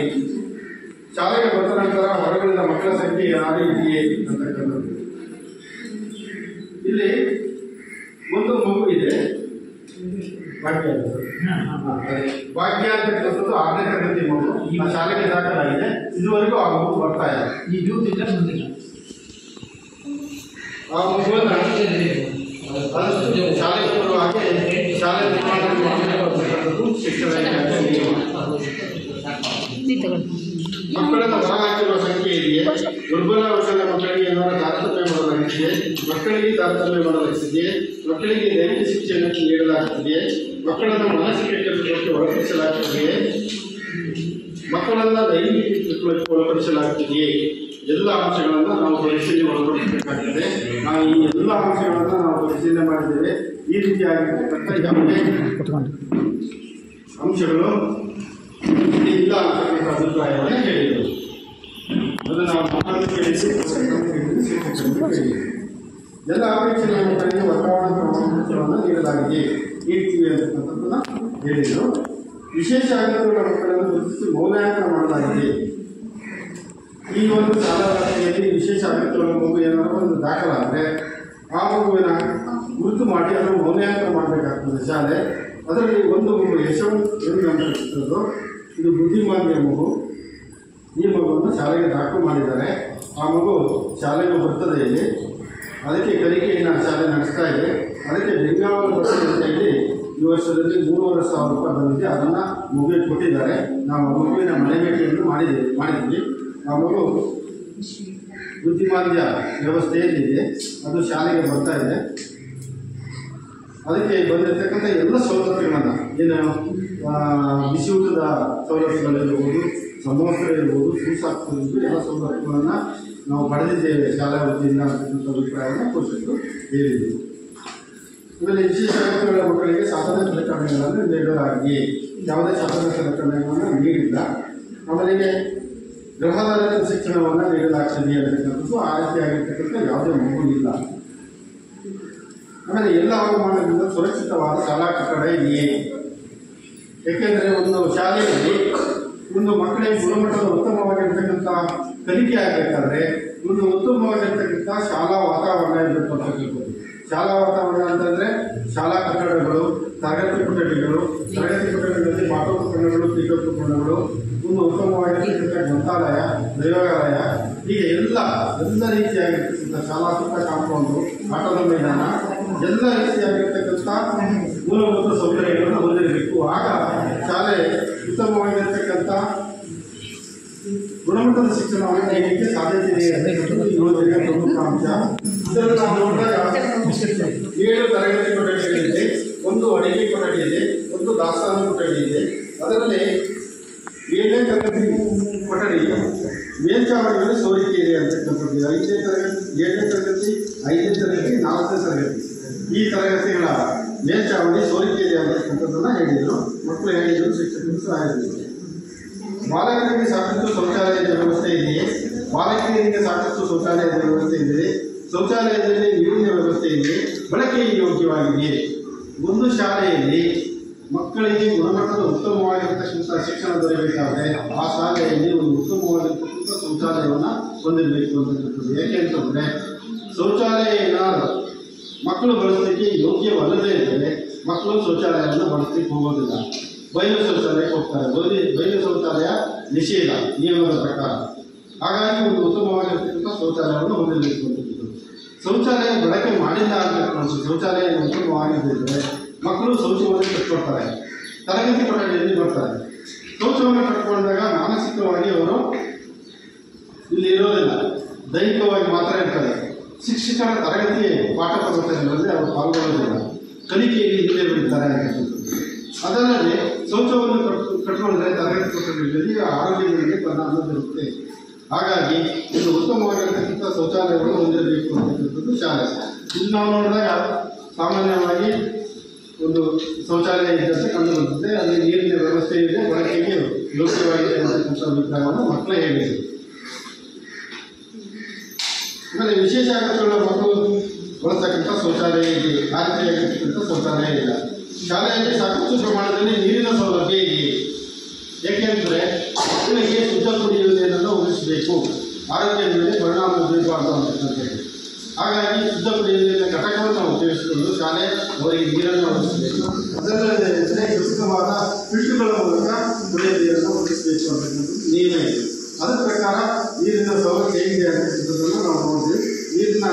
ಶಾಲೆಗೆ ಬಂದ ನಂತರ ಹೊರಗಿನ ಮಕ್ಕಳ ಸಂಖ್ಯೆ ಯಾರು ಇದೆಯೇ ಅಂತಕ್ಕಂಥದ್ದು. ಇಲ್ಲಿ ಒಂದು ಮಗು ಇದೆ, ಭಾಗ್ಯ ಅಂತಕ್ಕಂಥದ್ದು 6ನೇ ತರಗತಿ ಮಗು ಈ ಶಾಲೆಗೆ ದಾಖಲಾಗಿದೆ. ಇದುವರೆಗೂ ಆ ಮಗು ಬರ್ತಾ ಇದೆ. ಈ ಡ್ಯೂಟಿಲ್ಲ ಬಂದಿಲ್ಲ. ಆ ಮಗುವನ್ನು ಶಾಲೆಗೆ ಬರುವ ಹಾಗೆ ಶಾಲೆ ನಿರ್ಮಾಣ ಮಾಡತಕ್ಕಂಥದ್ದು ಶಿಕ್ಷಣ ಇಲಾಖೆ ನಿಯಮ. ಮಕ್ಕಳನ್ನು ಹೊರಹಾಕಿರುವ ಸಂಖ್ಯೆ ಇದೆಯೇ? ದುರ್ಬಲ ವರ್ಗದ ಮಕ್ಕಳಿಗೆ ಏನಾದರೂ ತಾರತಮ್ಯ ಮಾಡಲಾಗುತ್ತಿದೆಯೇ? ಮಕ್ಕಳಿಗೆ ತಾರತಮ್ಯ ಮಾಡಲಾಗುತ್ತಿದೆಯೇ? ಮಕ್ಕಳಿಗೆ ದೈಹಿಕ ಶಿಕ್ಷಣಕ್ಕೆ ನೀಡಲಾಗುತ್ತಿದೆಯೇ? ಮಕ್ಕಳನ್ನು ಮಾನಸಿಕ ಕೆಲಸಕ್ಕೆ ಒಳಪಡಿಸಲಾಗುತ್ತಿದೆಯೇ? ಮಕ್ಕಳನ್ನು ದೈಹಿಕ ಕೆಲಸಕ್ಕೆ ಒಳಪಡಿಸಲಾಗುತ್ತಿದೆಯೇ? ಎಲ್ಲ ಅಂಶಗಳನ್ನು ನಾವು ಪರಿಶೀಲನೆ ಮಾಡಬೇಕಾಗ್ತದೆ. ನಾವು ಈ ಎಲ್ಲ ಅಂಶಗಳನ್ನು ನಾವು ಪರಿಶೀಲನೆ ಮಾಡಿದ್ದೇವೆ. ಈ ರೀತಿಯಾಗಿರ್ತಕ್ಕಂಥ ಯಾವುದೇ ಅಂಶಗಳು ಇಲ್ಲ ಅಂತಕ್ಕಂಥ ಅಭಿಪ್ರಾಯವನ್ನು ಹೇಳಿದರು. ಅದು ನಾವು ಎಲ್ಲ ಅಪೇಕ್ಷೆಯ ಮಕ್ಕಳಿಗೆ ವರ್ಗಾವಣೆ ಪ್ರಮಾಣಪತ್ರವನ್ನು ನೀಡಲಾಗಿದೆ. ನೀಡ್ತೀವಿ ಅಂತಕ್ಕಂಥದ್ದನ್ನು ಹೇಳಿದರು. ವಿಶೇಷ ಅಗತ್ಯಗಳ ಮಕ್ಕಳನ್ನು ಗುರುತಿಸಿ ಮೌಲ್ಯಾಂಕನ ಮಾಡಲಾಗಿದೆ. ಈ ಒಂದು ಶಾಲಾ ವ್ಯಾಪ್ತಿಯಲ್ಲಿ ವಿಶೇಷ ಅಗತ್ಯಗಳ ಮಗು ಏನಾದರೂ ಒಂದು ದಾಖಲಾದರೆ ಆ ಮಗುವಿನ ಗುರುತು ಮಾಡಿ ಅದನ್ನು ಮೌಲ್ಯಾಂಕನ ಮಾಡಬೇಕಾಗ್ತದೆ ಶಾಲೆ. ಅದರಲ್ಲಿ ಒಂದು ಮಗು ಯಶವಂತ್ ಅಂತಕ್ಕಂಥದ್ದು, ಇದು ಬುದ್ಧಿಮಾಂದ್ಯ ಮಗು. ಈ ಮಗುವನ್ನು ಶಾಲೆಗೆ ದಾಖಲು ಮಾಡಿದ್ದಾರೆ. ಆ ಮಗು ಶಾಲೆಗೆ ಬರ್ತದೆ ಇಲ್ಲಿ. ಅದಕ್ಕೆ ಕಲಿಕೆಯನ್ನು ಶಾಲೆ ನಡೆಸ್ತಾ ಇದೆ. ಅದಕ್ಕೆ ಬೆಂಗಾವಲು ಬರ್ತದೆ ಅಂತ ಹೇಳಿ ಈ ವರ್ಷದಲ್ಲಿ 3,500 ರೂಪಾಯಿ ಬಂದಿದೆ. ಅದನ್ನು ಮಗುವಿಗೆ ಕೊಟ್ಟಿದ್ದಾರೆ. ನಾವು ಮಗುವಿನ ಮನೆ ಭೇಟಿಯನ್ನು ಮಾಡಿದ್ವಿ. ಆ ಮಗು ಬುದ್ಧಿಮಾಂದ್ಯ ವ್ಯವಸ್ಥೆಯಲ್ಲಿದೆ. ಅದು ಶಾಲೆಗೆ ಬರ್ತಾ ಇದೆ. ಅದಕ್ಕೆ ಬಂದಿರತಕ್ಕಂಥ ಎಲ್ಲ ಸವಲತ್ತುಗಳನ್ನು ಏನು ಬಿಸಿ ಊಟದ ಸವಲತ್ತುಗಳಿರ್ಬೋದು, ಸಮವಸ್ತ್ರ ಇರ್ಬೋದು, ಶೂಸಾಕ್ತ ಇರ್ಬೋದು, ಎಲ್ಲ ಸವಲತ್ತುಗಳನ್ನು ನಾವು ಪಡೆದಿದ್ದೇವೆ ಶಾಲಾ ವತಿಯಿಂದ ಅಂತಕ್ಕಂಥ ಅಭಿಪ್ರಾಯವನ್ನು ಪೋಷಕರು ಹೇಳಿದ್ದೀವಿ. ಆಮೇಲೆ ವಿಶೇಷ ಅಗತ್ಯಗಳ ಮಕ್ಕಳಿಗೆ ಸಾಧನೆ ಸಲಕರಣೆಗಳನ್ನು ನೀಡಲಾಗಿದೆ. ಯಾವುದೇ ಸಾಧನೆ ಸಲಕರಣೆಗಳನ್ನು ನೀಡಿಲ್ಲ. ಆಮೇಲೆ ಗೃಹಾಧಾರಿತ ಶಿಕ್ಷಣವನ್ನು ನೀಡಲಾಗ್ತದೆ ಅಂತಕ್ಕಂಥದ್ದು ಆ ರೀತಿಯಾಗಿರ್ತಕ್ಕಂಥ ಯಾವುದೇ ಮಗು ಇಲ್ಲ. ಆಮೇಲೆ ಎಲ್ಲ ಹವಾಮಾನದಿಂದ ಸುರಕ್ಷಿತವಾದ ಶಾಲಾ ಕಟ್ಟಡ ಇದೆಯೇ? ಏಕೆಂದರೆ ಒಂದು ಶಾಲೆಯಲ್ಲಿ ಒಂದು ಮಕ್ಕಳಿಗೆ ಗುಣಮಟ್ಟದ ಉತ್ತಮವಾಗಿರ್ತಕ್ಕಂಥ ಕಲಿಕೆ ಆಗಬೇಕಾದ್ರೆ ಒಂದು ಉತ್ತಮವಾಗಿರ್ತಕ್ಕಂಥ ಶಾಲಾ ವಾತಾವರಣ ಇರಬೇಕು ಅಂತಕ್ಕಂಥದ್ದು. ಶಾಲಾ ವಾತಾವರಣ ಅಂತಂದರೆ ಶಾಲಾ ಕಟ್ಟಡಗಳು, ತರಗತಿ ಕೊಠಡಿಗಳಲ್ಲಿ ಪಾಠೋಪಕರಣಗಳು, ಪೀಠೋಪಕರಣಗಳು, ಒಂದು ಉತ್ತಮವಾಗಿರ್ತಕ್ಕಂಥ ಗ್ರಂಥಾಲಯ, ಪ್ರಯೋಗಾಲಯ, ಹೀಗೆ ಎಲ್ಲ ರೀತಿಯಾಗಿರ್ತಕ್ಕಂಥ ಶಾಲಾ ಸುತ್ತ ಕಾಂಪೌಂಡು, ಆಟದ ಮೈದಾನ, ಎಲ್ಲ ರೀತಿಯಾಗಿರ್ತಕ್ಕಂಥ ಮೂಲಭೂತ ಸೌಕರ್ಯಗಳನ್ನು ಹೊಂದಿರಬೇಕು. ಆಗ ಶಾಲೆ ಉತ್ತಮವಾಗಿರ್ತಕ್ಕಂಥ ಗುಣಮಟ್ಟದ ಶಿಕ್ಷಣವನ್ನು ನೀಡಲಿಕ್ಕೆ ಸಾಧ್ಯತೆ ಇದೆ ಅನ್ನೋದು ಈ ಯೋಜನೆಯ ಪ್ರಮುಖ ಅಂಶ. ಇದನ್ನು ನಾವು ನೋಡಿದಾಗ 7 ತರಗತಿ ಕೊಠಡಿಗಳಿದೆ, 1 ಅಡಿಗೆ ಕೊಠಡಿ ಇದೆ, 1 ದಾಸ್ತಾನು ಕೊಠಡಿ ಇದೆ. ಅದರಲ್ಲಿ 7ನೇ ತರಗತಿ ಕೊಠಡಿ ಮೇಲ್ಚಾವಣಿಯಲ್ಲಿ ಸೋರಿಕೆ ಇದೆ ಅಂತಕ್ಕಂಥದ್ದು. 5ನೇ ತರಗತಿ, 7ನೇ ತರಗತಿ, 5ನೇ ತರಗತಿ, 4ನೇ ತರಗತಿ ಈ ತರಗತಿಗಳ ಮೇಲ್ಚಾವಣಿ ಸೋರಿಕೆ ಇದೆ ಅಂತಕ್ಕಂಥದ್ದನ್ನು ಹೇಳಿದರು. ಮಕ್ಕಳು ಹೇಳಿದರು, ಶಿಕ್ಷಕರು ಸಹ ಹೇಳಿದರು. ಬಾಲಕರಿಗೆ ಸಾಕಷ್ಟು ಶೌಚಾಲಯದ ವ್ಯವಸ್ಥೆ ಇದೆಯೇ? ಬಾಲಕಿಯರಿಗೆ ಸಾಕಷ್ಟು ಶೌಚಾಲಯದ ವ್ಯವಸ್ಥೆ ಇದೆ. ಶೌಚಾಲಯದಲ್ಲಿ ನೀರಿನ ವ್ಯವಸ್ಥೆ ಇದೆ. ಬಳಕೆಗೆ ಯೋಗ್ಯವಾಗಿದೆಯೇ? ಒಂದು ಶಾಲೆಯಲ್ಲಿ ಮಕ್ಕಳಿಗೆ ಗುಣಮಟ್ಟದ ಉತ್ತಮವಾಗಿರ್ತಕ್ಕಂಥ ಶಿಕ್ಷಣ ದೊರೆಯಬೇಕಾದ್ರೆ ಆ ಶಾಲೆಯಲ್ಲಿ ಒಂದು ಉತ್ತಮವಾಗಿರ್ತಕ್ಕಂಥ ಶೌಚಾಲಯವನ್ನು ಹೊಂದಿರಬೇಕು ಅಂತಕ್ಕಂಥದ್ದು. ಏಕೆ ಅಂತಂದರೆ ಶೌಚಾಲಯ ಏನಾದರೂ ಮಕ್ಕಳು ಬಳಸಲಿಕ್ಕೆ ಯೋಗ್ಯವಲ್ಲದೇ ಇದ್ದರೆ ಮಕ್ಕಳು ಶೌಚಾಲಯವನ್ನು ಬಳಸಲಿಕ್ಕೆ ಹೋಗೋದಿಲ್ಲ, ಬಯಲು ಶೌಚಾಲಯಕ್ಕೆ ಹೋಗ್ತಾರೆ. ಬಯಲು ಶೌಚಾಲಯ ನಿಷೇಧ ನಿಯಮದ ಪ್ರಕಾರ. ಹಾಗಾಗಿ ಒಂದು ಉತ್ತಮವಾಗಿರ್ತಕ್ಕಂಥ ಶೌಚಾಲಯವನ್ನು ಹೊಂದಿರಬೇಕು ಅಂತಕ್ಕಂಥದ್ದು. ಶೌಚಾಲಯ ಬಳಕೆ ಮಾಡಿಲ್ಲ ಅಂತಕ್ಕಂಥ ಶೌಚಾಲಯ ಉತ್ತಮವಾಗಿದ್ದರೆ ಮಕ್ಕಳು ಶೌಚವನ್ನು ಕಟ್ಕೊಳ್ತಾರೆ, ತರಗತಿ ಕೊಠಡಿಯಲ್ಲಿ ಬರ್ತಾರೆ. ಶೌಚವನ್ನು ಕಟ್ಕೊಂಡಾಗ ಮಾನಸಿಕವಾಗಿ ಅವರು ಇಲ್ಲಿ ಇರೋದಿಲ್ಲ, ದೈಹಿಕವಾಗಿ ಮಾತ್ರ ಇರ್ತಾರೆ. ಶಿಕ್ಷಕರ ತರಗತಿ ಪಾಠ ಪ್ರವಚನಗಳಲ್ಲಿ ಅವರು ಪಾಲ್ಗೊಳ್ಳೋದಿಲ್ಲ, ಕಲಿಕೆಯಲ್ಲಿ ಹಿಂದೆ ಬಿಡ್ತಾರೆ ಅಂತಕ್ಕಂಥದ್ದು. ಅದಲ್ಲದೆ ಶೌಚವನ್ನು ಕಟ್ಕೊಂಡ್ರೆ ತರಗತಿ ಕೊಠಡಿಗಳಲ್ಲಿ ಆರೋಗ್ಯಗಳಿಗೆ ಪರಿಣಾಮ ಬೀರುತ್ತೆ. ಹಾಗಾಗಿ ಇದು ಉತ್ತಮವಾಗಿರ್ತಕ್ಕಂಥ ಶೌಚಾಲಯವನ್ನು ಹೊಂದಿರಬೇಕು ಅಂತಕ್ಕಂಥದ್ದು ಶಾಲೆ. ಇಲ್ಲಿ ನಾವು ನೋಡಿದಾಗ ಸಾಮಾನ್ಯವಾಗಿ ಒಂದು ಶೌಚಾಲಯ ಇದ್ದಂತೆ ಕಂಡು ಬರ್ತದೆ. ಅಲ್ಲಿ ನೀರಿನ ವ್ಯವಸ್ಥೆ ಇದೆ, ಬಳಕೆಗೆ ಯೋಗ್ಯವಾಗಿದೆ ಅಂತಕ್ಕಂಥ ಅಭಿಪ್ರಾಯವನ್ನು ಮಕ್ಕಳೇ ಹೇಳಿದರು. ಆಮೇಲೆ ವಿಶೇಷ ಅಗತ್ಯಗಳ ಮಕ್ಕಳು ಬಳಸ್ತಕ್ಕಂಥ ಶೌಚಾಲಯ ಇದೆ, ಆ ರೀತಿಯಾಗಿರ್ತಕ್ಕಂಥ ಶೌಚಾಲಯ ಇಲ್ಲ. ಶಾಲೆಯಲ್ಲಿ ಸಾಕಷ್ಟು ಪ್ರಮಾಣದಲ್ಲಿ ನೀರಿನ ಸೌಲಭ್ಯ ಇದೆ. ಏಕೆಂದರೆ ಮಕ್ಕಳಿಗೆ ಶುದ್ಧ ಕುಡಿಯುವ ನೀರನ್ನು ಒದಗಿಸಬೇಕು, ಆರೋಗ್ಯದ ಮೇಲೆ ಪರಿಣಾಮ ಬೀರಬಾರ್ದು ಅಂತಕ್ಕಂಥದ್ದು. ಹಾಗಾಗಿ ಶುದ್ಧ ಕುಡಿಯುವ ನೀರಿನ ಘಟಕವನ್ನು ಉಪಯೋಗಿಸಿಕೊಂಡು ಶಾಲೆ ಅವರಿಗೆ ನೀರನ್ನು ಒದಗಿಸಬೇಕು. ಅದಲ್ಲದೆ ಉತ್ತಮವಾದ ಫಿಲ್ಟರ್ಗಳ ಮೂಲಕ ಕುಡಿಯುವ ನೀರನ್ನು ಒದಗಿಸಬೇಕು ಅಂತಕ್ಕಂಥದ್ದು ನಿಯಮ ಇದೆ. ಅದರ ಪ್ರಕಾರ ನೀರಿನ ಸೌಲಭ್ಯ ಹೇಗಿದೆ ಅಂತಕ್ಕಂಥದ್ದನ್ನು ನಾವು ನೋಡಿದ್ವಿ. ನೀರಿನ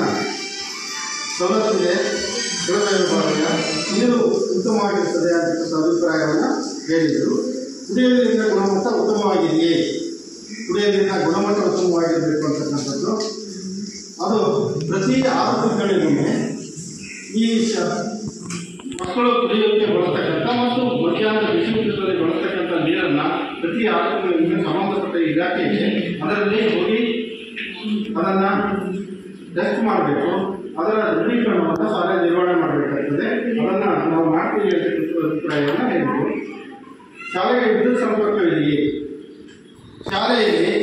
ಸೌಲಭ್ಯ ಗುಣಮಟ್ಟದ ನೀರು ಉತ್ತಮವಾಗಿರುತ್ತದೆ ಅಂತಕ್ಕಂಥ ಅಭಿಪ್ರಾಯವನ್ನು ಹೇಳಿದರು. ಕುಡಿಯುವ ನೀರಿನ ಗುಣಮಟ್ಟ ಉತ್ತಮವಾಗಿದೆಯೇ? ಕುಡಿಯುವ ನೀರಿನ ಗುಣಮಟ್ಟ ಉತ್ತಮವಾಗಿರಬೇಕು ಅಂತಕ್ಕಂಥದ್ದು ಅದು ಪ್ರತಿ 6 ತಿಂಗಳಿಗೊಮ್ಮೆ ಈ ಮಕ್ಕಳು ಕುಡಿಯೋಕ್ಕೆ ಬಳಸ್ತಕ್ಕಂಥ ಮತ್ತು ಮಧ್ಯಾಹ್ನ ಬಿಸಿ ಊಟದಲ್ಲಿ ಬಳಸ್ತಕ್ಕಂಥ ನೀರನ್ನು ಪ್ರತಿ 6 ತಿಂಗಳಿಗೊಮ್ಮೆ ಸಂಬಂಧಪಟ್ಟ ಇಲಾಖೆಗೆ ಅದರಲ್ಲಿ ಹೋಗಿ ಅದನ್ನು ಟೆಸ್ಟ್ ಮಾಡಬೇಕು. ಅದರ ದೃಢೀಕರಣವನ್ನು ಶಾಲೆ ನಿರ್ವಹಣೆ ಮಾಡಬೇಕಾಗ್ತದೆ. ಅದನ್ನು ನಾವು ಮಾಡ್ತೀವಿ ಅಂತಕ್ಕಂಥ ಅಭಿಪ್ರಾಯವನ್ನು ಹೇಳಿದ್ರು. ಶಾಲೆಗೆ ವಿದ್ಯುತ್ ಸಂಪರ್ಕವಿದೆಯೇ? ಶಾಲೆಯಲ್ಲಿ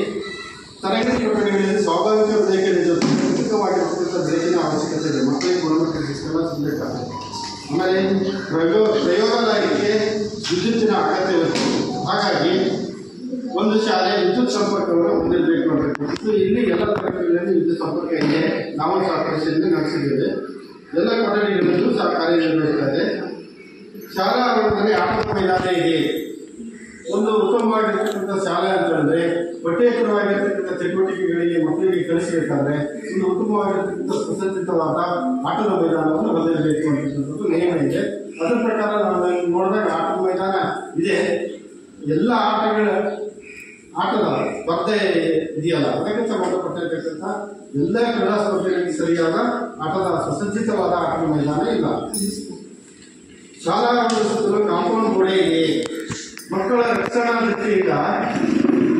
ತರಗತಿ ಕೊಠಡಿಗಳಲ್ಲಿ ಸ್ವಾಭಾವಿಕ ಬೆಳಕಿನ ಜೊತೆ ಕೃತಕವಾಗಿರ್ತಕ್ಕಂಥ ಬೆಳಕಿನ ಅವಶ್ಯಕತೆ ಇದೆ. ಮಕ್ಕಳಿಗೆ ಗುಣಮಟ್ಟದ ಶಿಕ್ಷಣ ಸಿಗಬೇಕಾಗುತ್ತೆ. ಆಮೇಲೆ ಪ್ರಯೋಗಾಲಯಕ್ಕೆ ವಿದ್ಯುತ್ತಿನ ಅಗತ್ಯವಿದೆ. ಹಾಗಾಗಿ ಒಂದು ಶಾಲೆ ವಿದ್ಯುತ್ ಸಂಪರ್ಕವನ್ನು ಹೊಂದಿರಬೇಕು ಅಂತಕ್ಕಂಥದ್ದು. ಇಲ್ಲಿ ಎಲ್ಲ ತರಗತಿಗಳಲ್ಲಿ ವಿದ್ಯುತ್ ಸಂಪರ್ಕ ಇದೆ. ನಾವು ಸಹ ಪರಿಶೀಲನೆ ನಡೆಸಿದ್ದೇವೆ. ಎಲ್ಲ ಕೊಠಡಿಗಳಲ್ಲೂ ಸಹ ಕಾರ್ಯನಿರ್ವಹಿಸ್ತಾ ಇದೆ. ಶಾಲಾ ಆವರಣದಲ್ಲಿ ಆಟದ ಮೈದಾನ ಇದೆ. ಒಂದು ಉತ್ತಮವಾಗಿರ್ತಕ್ಕಂಥ ಶಾಲೆ ಅಂತಂದರೆ ಪಠ್ಯೇತರವಾಗಿರ್ತಕ್ಕಂಥ ಚಟುವಟಿಕೆಗಳಿಗೆ ಮಕ್ಕಳಿಗೆ ಕಲಿಸಬೇಕಾದ್ರೆ ಒಂದು ಉತ್ತಮವಾಗಿರ್ತಕ್ಕಂಥ ಸುಸಜ್ಜಿತವಾದ ಆಟದ ಮೈದಾನವನ್ನು ಹೊಂದಿರಬೇಕು ಅಂತಕ್ಕಂಥದ್ದು ನಿಯಮ ಇದೆ. ಅದರ ಪ್ರಕಾರ ನಾವು ನೋಡಿದಾಗ ಆಟದ ಮೈದಾನ ಇದೆ. ಎಲ್ಲ ಆಟದ ಸ್ಪರ್ಧೆ ಇದೆಯಲ್ಲ, ಅದಕ್ಕೆ ಸಂಬಂಧಪಟ್ಟಿರ್ತಕ್ಕಂಥ ಎಲ್ಲ ಕ್ರೀಡಾ ಸ್ಪರ್ಧೆಗಳಿಗೆ ಸರಿಯಾದ ಆಟದ ಸುಸಜ್ಜಿತವಾದ ಆಟದ ಮೈದಾನ ಇಲ್ಲ. ಶಾಲಾ ಸುತ್ತಲೂ ಕಾಂಪೌಂಡ್ ಗೋಡೆ ಇದೆ. ಮಕ್ಕಳ ರಕ್ಷಣಾ ದೃಷ್ಟಿಯಿಂದ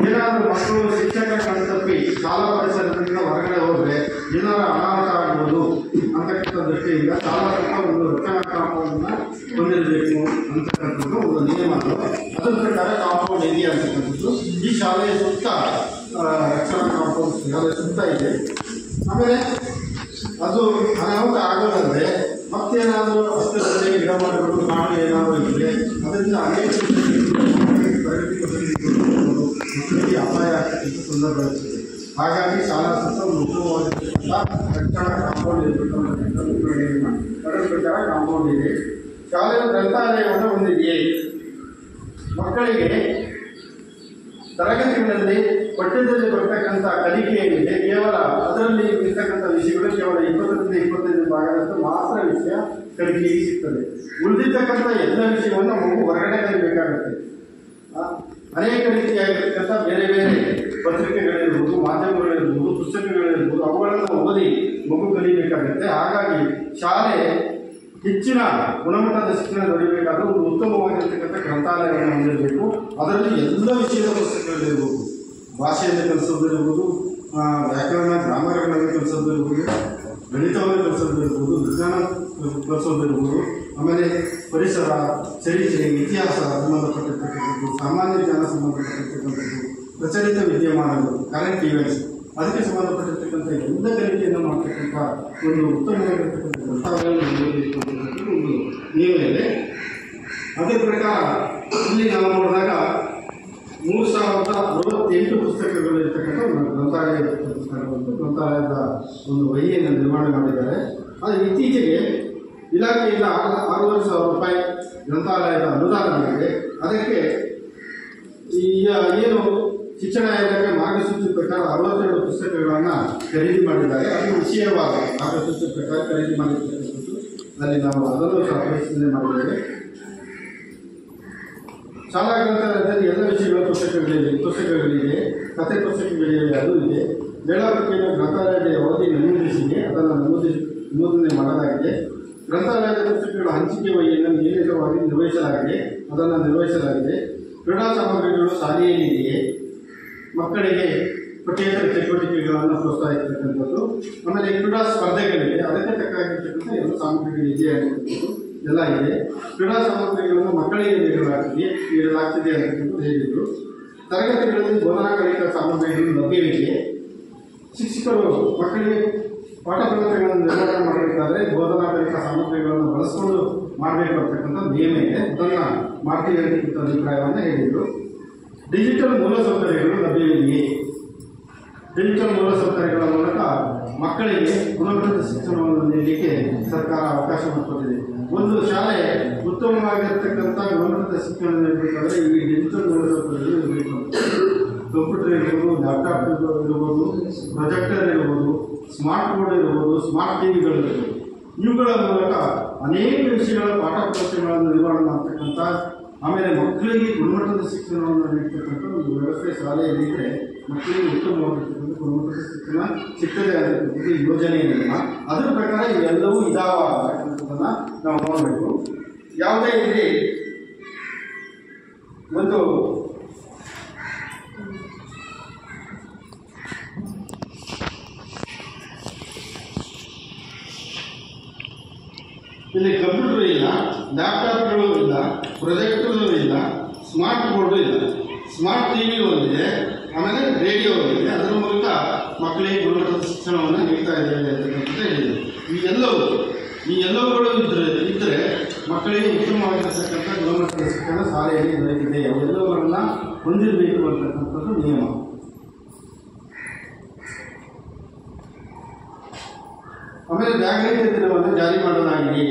ಏನಾದರೂ ಮಕ್ಕಳು ಶಿಕ್ಷಕ ಕಣ್ತಪ್ಪಿ ಶಾಲಾ ಪರಿಸರದಿಂದ ಹೊರಗಡೆ ಹೋದರೆ ಏನಾರ ಅನಾಹುತ ಆಗ್ಬೋದು ಅಂತಕ್ಕಂಥ ದೃಷ್ಟಿಯಿಂದ ಶಾಲಾ ಸುತ್ತ ಒಂದು ರಕ್ಷಣಾ ಕಾಂಪೌಂಡನ್ನ ಹೊಂದಿರಬೇಕು ಅಂತಕ್ಕಂಥದ್ದು ಒಂದು ನಿಯಮ. ಅದರ ಪ್ರಕಾರ ಕಾಂಪೌಂಡ್ ಇದೆಯಾ ಅಂತಕ್ಕಂಥದ್ದು ಈ ಶಾಲೆಯ ಸುತ್ತ ರಕ್ಷಣಾ ಕಾಂಪೌಂಡ್ ಶಾಲೆಯ ಸುತ್ತ ಇದೆ. ಆಮೇಲೆ ಅದು ಅನಾಹುತ ಆಗೋದಂದರೆ ಮತ್ತೇನಾದರೂ ಹತ್ತಿರದಲ್ಲಿ ಗಿಡ ಮರಗಳು ಕಾಡು ಏನಾದರೂ ಇದ್ದರೆ ಅದರಿಂದ ಅನೇಕ ಮಕ್ಕಳಿಗೆ ಅಪಾಯ ಆಗ್ತಕ್ಕಂಥ ಸಂದರ್ಭ ಇರ್ತದೆ. ಹಾಗಾಗಿ ಶಾಲಾ ಸುತ್ತ ಒಂದು ಉತ್ತಮವಾಗಿರ್ತಕ್ಕಂಥ ರಕ್ಷಣಾ ಕಾಂಪೌಂಡ್ ಇರಬೇಕು ಅನ್ನೋದನ್ನ ಅದರ ಪ್ರಕಾರ ಕಾಂಪೌಂಡ್ ಇದೆ. ಶಾಲೆಯ ಗ್ರಂಥಾಲಯವನ್ನು ಹೊಂದಿದೆ. ಮಕ್ಕಳಿಗೆ ತರಗತಿಗಳಲ್ಲಿ ಪಠ್ಯದಲ್ಲಿ ಬರ್ತಕ್ಕಂಥ ಕಲಿಕೆ ಏನಿದೆ ಕೇವಲ ಅದರಲ್ಲಿ ಇರ್ತಕ್ಕಂಥ ವಿಷಯಗಳು ಕೇವಲ 20-25 ಭಾಗದಷ್ಟು ಮಾತ್ರ ವಿಷಯ ಕಲಿಕೆಗೆ ಸಿಗ್ತದೆ. ಉಳಿದಿರ್ತಕ್ಕಂಥ ಎಲ್ಲ ವಿಷಯವನ್ನು ಮಗು ಹೊರಗಡೆ ಕಲಿಬೇಕಾಗುತ್ತೆ. ಅನೇಕ ರೀತಿಯಾಗಿರ್ತಕ್ಕಂಥ ಬೇರೆ ಬೇರೆ ಪತ್ರಿಕೆಗಳಿರ್ಬೋದು, ಮಾಧ್ಯಮಗಳಿರ್ಬೋದು, ಪುಸ್ತಕಗಳಿರ್ಬೋದು, ಅವುಗಳನ್ನು ಓದಿ ಮಗು ಕಲಿಬೇಕಾಗುತ್ತೆ. ಹಾಗಾಗಿ ಶಾಲೆ ಹೆಚ್ಚಿನ ಗುಣಮಟ್ಟದ ಶಿಕ್ಷಣ ದೊರೆಯಬೇಕಾದ್ರೆ ಒಂದು ಉತ್ತಮವಾಗಿರ್ತಕ್ಕಂಥ ಗ್ರಂಥಾಲಯವನ್ನು ಹೊಂದಿರಬೇಕು. ಅದರಲ್ಲಿ ಎಲ್ಲ ವಿಷಯದ ಪುಸ್ತಕಗಳಿರ್ಬೋದು, ಭಾಷೆಯನ್ನು ಕಲಿಸೋದಿರ್ಬೋದು, ವ್ಯಾಕರಣ ಗ್ರಾಮರ್ಗಳನ್ನು ಕಲಿಸೋದಿರ್ಬೋದು, ಗಣಿತವನ್ನು ಕಲಿಸೋದಿರ್ಬೋದು, ವಿಜ್ಞಾನ ಕಲಿಸೋದಿರ್ಬೋದು, ಆಮೇಲೆ ಪರಿಸರ, ಚರಿತ್ರೆ, ಇತಿಹಾಸ ಸಂಬಂಧಪಟ್ಟಿರ್ತಕ್ಕಂಥದ್ದು, ಸಾಮಾನ್ಯ ಜ್ಞಾನ ಸಂಬಂಧಪಟ್ಟಿರ್ತಕ್ಕಂಥದ್ದು, ಪ್ರಚಲಿತ ವಿದ್ಯಮಾನಗಳು, ಕರೆಂಟ್ ಇವೆಂಟ್ಸ್, ಅದಕ್ಕೆ ಸಂಬಂಧಪಟ್ಟಿರ್ತಕ್ಕಂಥ ಎಲ್ಲ ಕಲಿಕೆಯನ್ನು ಮಾಡ್ತಕ್ಕಂಥ ಒಂದು ಉತ್ತಮವಾಗಿರ್ತಕ್ಕಂಥ ಗ್ರಂಥಾಲಯವನ್ನು ಹೊಂದಬೇಕು ಅಂತಕ್ಕಂಥದ್ದು ಒಂದು ನಿಯಮ ಇದೆ. ಅದೇ ಪ್ರಕಾರ ಇಲ್ಲಿ ನಾವು ನೋಡಿದಾಗ 3068 ಪುಸ್ತಕಗಳು ಇರ್ತಕ್ಕಂಥ ಒಂದು ಗ್ರಂಥಾಲಯ ಗ್ರಂಥಾಲಯದ ಒಂದು ವಹಿಯನ್ನು ನಿರ್ವಹಣೆ ಮಾಡಿದ್ದಾರೆ. ಅದು ಇತ್ತೀಚೆಗೆ ಇಲಾಖೆಯಿಂದ 6,500 ರೂಪಾಯಿ ಗ್ರಂಥಾಲಯದ ಅನುದಾನ ಆಗಿದೆ. ಅದಕ್ಕೆ ಈಗ ಏನು ಶಿಕ್ಷಣ ಇಲಾಖೆ ಮಾರ್ಗಸೂಚಿ ಪ್ರಕಾರ 62 ಪುಸ್ತಕಗಳನ್ನು ಖರೀದಿ ಮಾಡಿದ್ದಾರೆ. ಅದು ವಿಷಯವಾದ ಮಾರ್ಗಸೂಚಿ ಪ್ರಕಾರ ಖರೀದಿ ಮಾಡಿರ್ತಕ್ಕಂಥದ್ದು. ಅಲ್ಲಿ ನಾವು ಅದನ್ನು ಸಹ ಪರಿಶೀಲನೆ ಮಾಡಿದ್ದೇವೆ. ಶಾಲಾ ಗ್ರಂಥಾಲಯದಲ್ಲಿ ಎಲ್ಲ ವಿಷಯಗಳ ಪುಸ್ತಕಗಳಿವೆ, ಕಥೆ ಪುಸ್ತಕಗಳಿವೆ, ಅದು ಇದೆ. ವೇಳಾಪಟ್ಟಿಯನ್ನು ಗ್ರಂಥಾಲಯದ ಅವಧಿ ನಮೂದಿಸಿದೆ, ಅದನ್ನು ನಮೂದನೆ ಮಾಡಲಾಗಿದೆ. ಗ್ರಂಥಾಲಯದ ಪುಸ್ತಕಗಳ ಹಂಚಿಕೆ ವಹಿಯನ್ನು ನಿಯಮಿತವಾಗಿ ನಿರ್ವಹಿಸಲಾಗಿದೆ. ಕ್ರೀಡಾ ಸಾಮಗ್ರಿಗಳು ಶಾಲೆಯಲ್ಲಿದೆಯೇ, ಮಕ್ಕಳಿಗೆ ಪಠ್ಯೇತರ ಚಟುವಟಿಕೆಗಳನ್ನು ಪ್ರೋತ್ಸಾಹಿಸತಕ್ಕಂಥದ್ದು, ಆಮೇಲೆ ಕ್ರೀಡಾ ಸ್ಪರ್ಧೆಗಳಿದೆ, ಅದಕ್ಕೆ ತಕ್ಕಾಗಿರ್ತಕ್ಕಂಥ ಎಲ್ಲ ಸಾಮಗ್ರಿಗಳಿದೆ ಅನ್ನತಕ್ಕಂಥದ್ದು ಎಲ್ಲ ಇದೆ. ಕ್ರೀಡಾ ಸಾಮಗ್ರಿಗಳನ್ನು ಮಕ್ಕಳಿಗೆ ನೀಡಲಾಗ್ತಿದೆ ಅಂತಕ್ಕಂಥದ್ದು ಹೇಳಿದರು. ತರಗತಿಗಳಲ್ಲಿ ಬೋಧನಾ ಕಲಿಕಾ ಸಾಮಗ್ರಿಗಳು ಲಭ್ಯವಿದೆ. ಶಿಕ್ಷಕರು ಮಕ್ಕಳಿಗೆ ಪಾಠ ಪುಸ್ತಕಗಳನ್ನು ನಿರ್ವಹಣೆ ಮಾಡಬೇಕಾದ್ರೆ ಬೋಧನಾ ಕಲಿಕಾ ಸಾಮಗ್ರಿಗಳನ್ನು ಬಳಸಿಕೊಂಡು ಮಾಡಬೇಕು ಅಂತಕ್ಕಂಥ ನಿಯಮ ಇದೆ. ಅದನ್ನು ಮಾಡ್ತೀವಿ ಅಂತಕ್ಕಂಥ ಅಭಿಪ್ರಾಯವನ್ನು ಹೇಳಿದರು. ಡಿಜಿಟಲ್ ಮೂಲಸೌಕರ್ಯಗಳು ಲಭ್ಯವಿದೆಯೇ? ಡಿಜಿಟಲ್ ಮೂಲಸೌಕರ್ಯಗಳ ಮೂಲಕ ಮಕ್ಕಳಿಗೆ ಗುಣಮಟ್ಟದ ಶಿಕ್ಷಣವನ್ನು ನೀಡಲಿಕ್ಕೆ ಸರ್ಕಾರ ಅವಕಾಶ ಮಾಡಿಕೊಟ್ಟಿದೆ. ಒಂದು ಶಾಲೆ ಉತ್ತಮವಾಗಿರ್ತಕ್ಕಂಥ ಗುಣಮಟ್ಟದ ಶಿಕ್ಷಣ ನೀಡಬೇಕಾದ್ರೆ ಈ ಡಿಜಿಟಲ್ ಮೂಲಸೌಕರ್ಯಗಳು ಇರಬೇಕು. ಕಂಪ್ಯೂಟರ್ ಇರ್ಬೋದು, ಲ್ಯಾಪ್ಟಾಪ್ ಇರ್ಬೋದು, ಪ್ರೊಜೆಕ್ಟರ್ ಇರ್ಬೋದು, ಸ್ಮಾರ್ಟ್ ಬೋರ್ಡ್ ಇರ್ಬೋದು, ಸ್ಮಾರ್ಟ್ ಟಿವಿಗಳು ಇರ್ಬೋದು. ಇವುಗಳ ಮೂಲಕ ಅನೇಕ ವಿಷಯಗಳ ಪಾಠ ಪುಸ್ತಕಗಳನ್ನು ನಿರ್ವಹಣೆ ಮಾಡ್ತಕ್ಕಂಥ, ಆಮೇಲೆ ಮಕ್ಕಳಿಗೆ ಗುಣಮಟ್ಟದ ಶಿಕ್ಷಣವನ್ನು ನೀಡ್ತಕ್ಕಂಥ ಒಂದು ವ್ಯವಸ್ಥೆ ಶಾಲೆಯಲ್ಲಿದ್ದರೆ ಮಕ್ಕಳಿಗೆ ಉತ್ತಮವಾಗಿರ್ತಕ್ಕಂಥ ಗುಣಮಟ್ಟದ ಶಿಕ್ಷಣ ಸಿಗ್ತದೆ ಅಂತಕ್ಕಂಥದ್ದು ಯೋಜನೆಯಲ್ಲ. ಅದರ ಪ್ರಕಾರ ಇವೆಲ್ಲವೂ ಇದಾವ ಅಂತಕ್ಕಂಥದ್ದನ್ನು ನಾವು ನೋಡಬೇಕು. ಯಾವುದೇ ಇಲ್ಲಿ ಒಂದು ಇಲ್ಲಿ ಕಂಪ್ಯೂಟರ್ ಇಲ್ಲ, ಲ್ಯಾಪ್ಟಾಪ್ಗಳು ಇಲ್ಲ, ಪ್ರೊಜೆಕ್ಟರ್ಗಳು ಇಲ್ಲ, ಸ್ಮಾರ್ಟ್ ಬೋರ್ಡು ಇಲ್ಲ, ಸ್ಮಾರ್ಟ್ ಟಿವಿ ಒಂದಿದೆ, ಆಮೇಲೆ ರೇಡಿಯೋ ಒಂದಿದೆ. ಅದರ ಮೂಲಕ ಮಕ್ಕಳಿಗೆ ಗುಣಮಟ್ಟದ ಶಿಕ್ಷಣವನ್ನು ನೀಡ್ತಾ ಇದ್ದೇವೆ ಅಂತಕ್ಕಂಥದ್ದು ಹೇಳಿದೆ. ಈ ಎಲ್ಲವುಗಳು ಇದ್ದರೆ ಮಕ್ಕಳಿಗೆ ಉತ್ತಮವಾಗಿರ್ತಕ್ಕಂಥ ಗುಣಮಟ್ಟದ ಶಿಕ್ಷಣ ಶಾಲೆಯಲ್ಲಿ ದೊರೆತಿದೆ. ಅವೆಲ್ಲವುಗಳನ್ನು ಹೊಂದಿರಬೇಕು ಅಂತಕ್ಕಂಥದ್ದು ನಿಯಮ. ಆಮೇಲೆ ಜಾಗೃತಿ ದಿನವನ್ನು ಜಾರಿ ಮಾಡಲಾಗಿದೆ.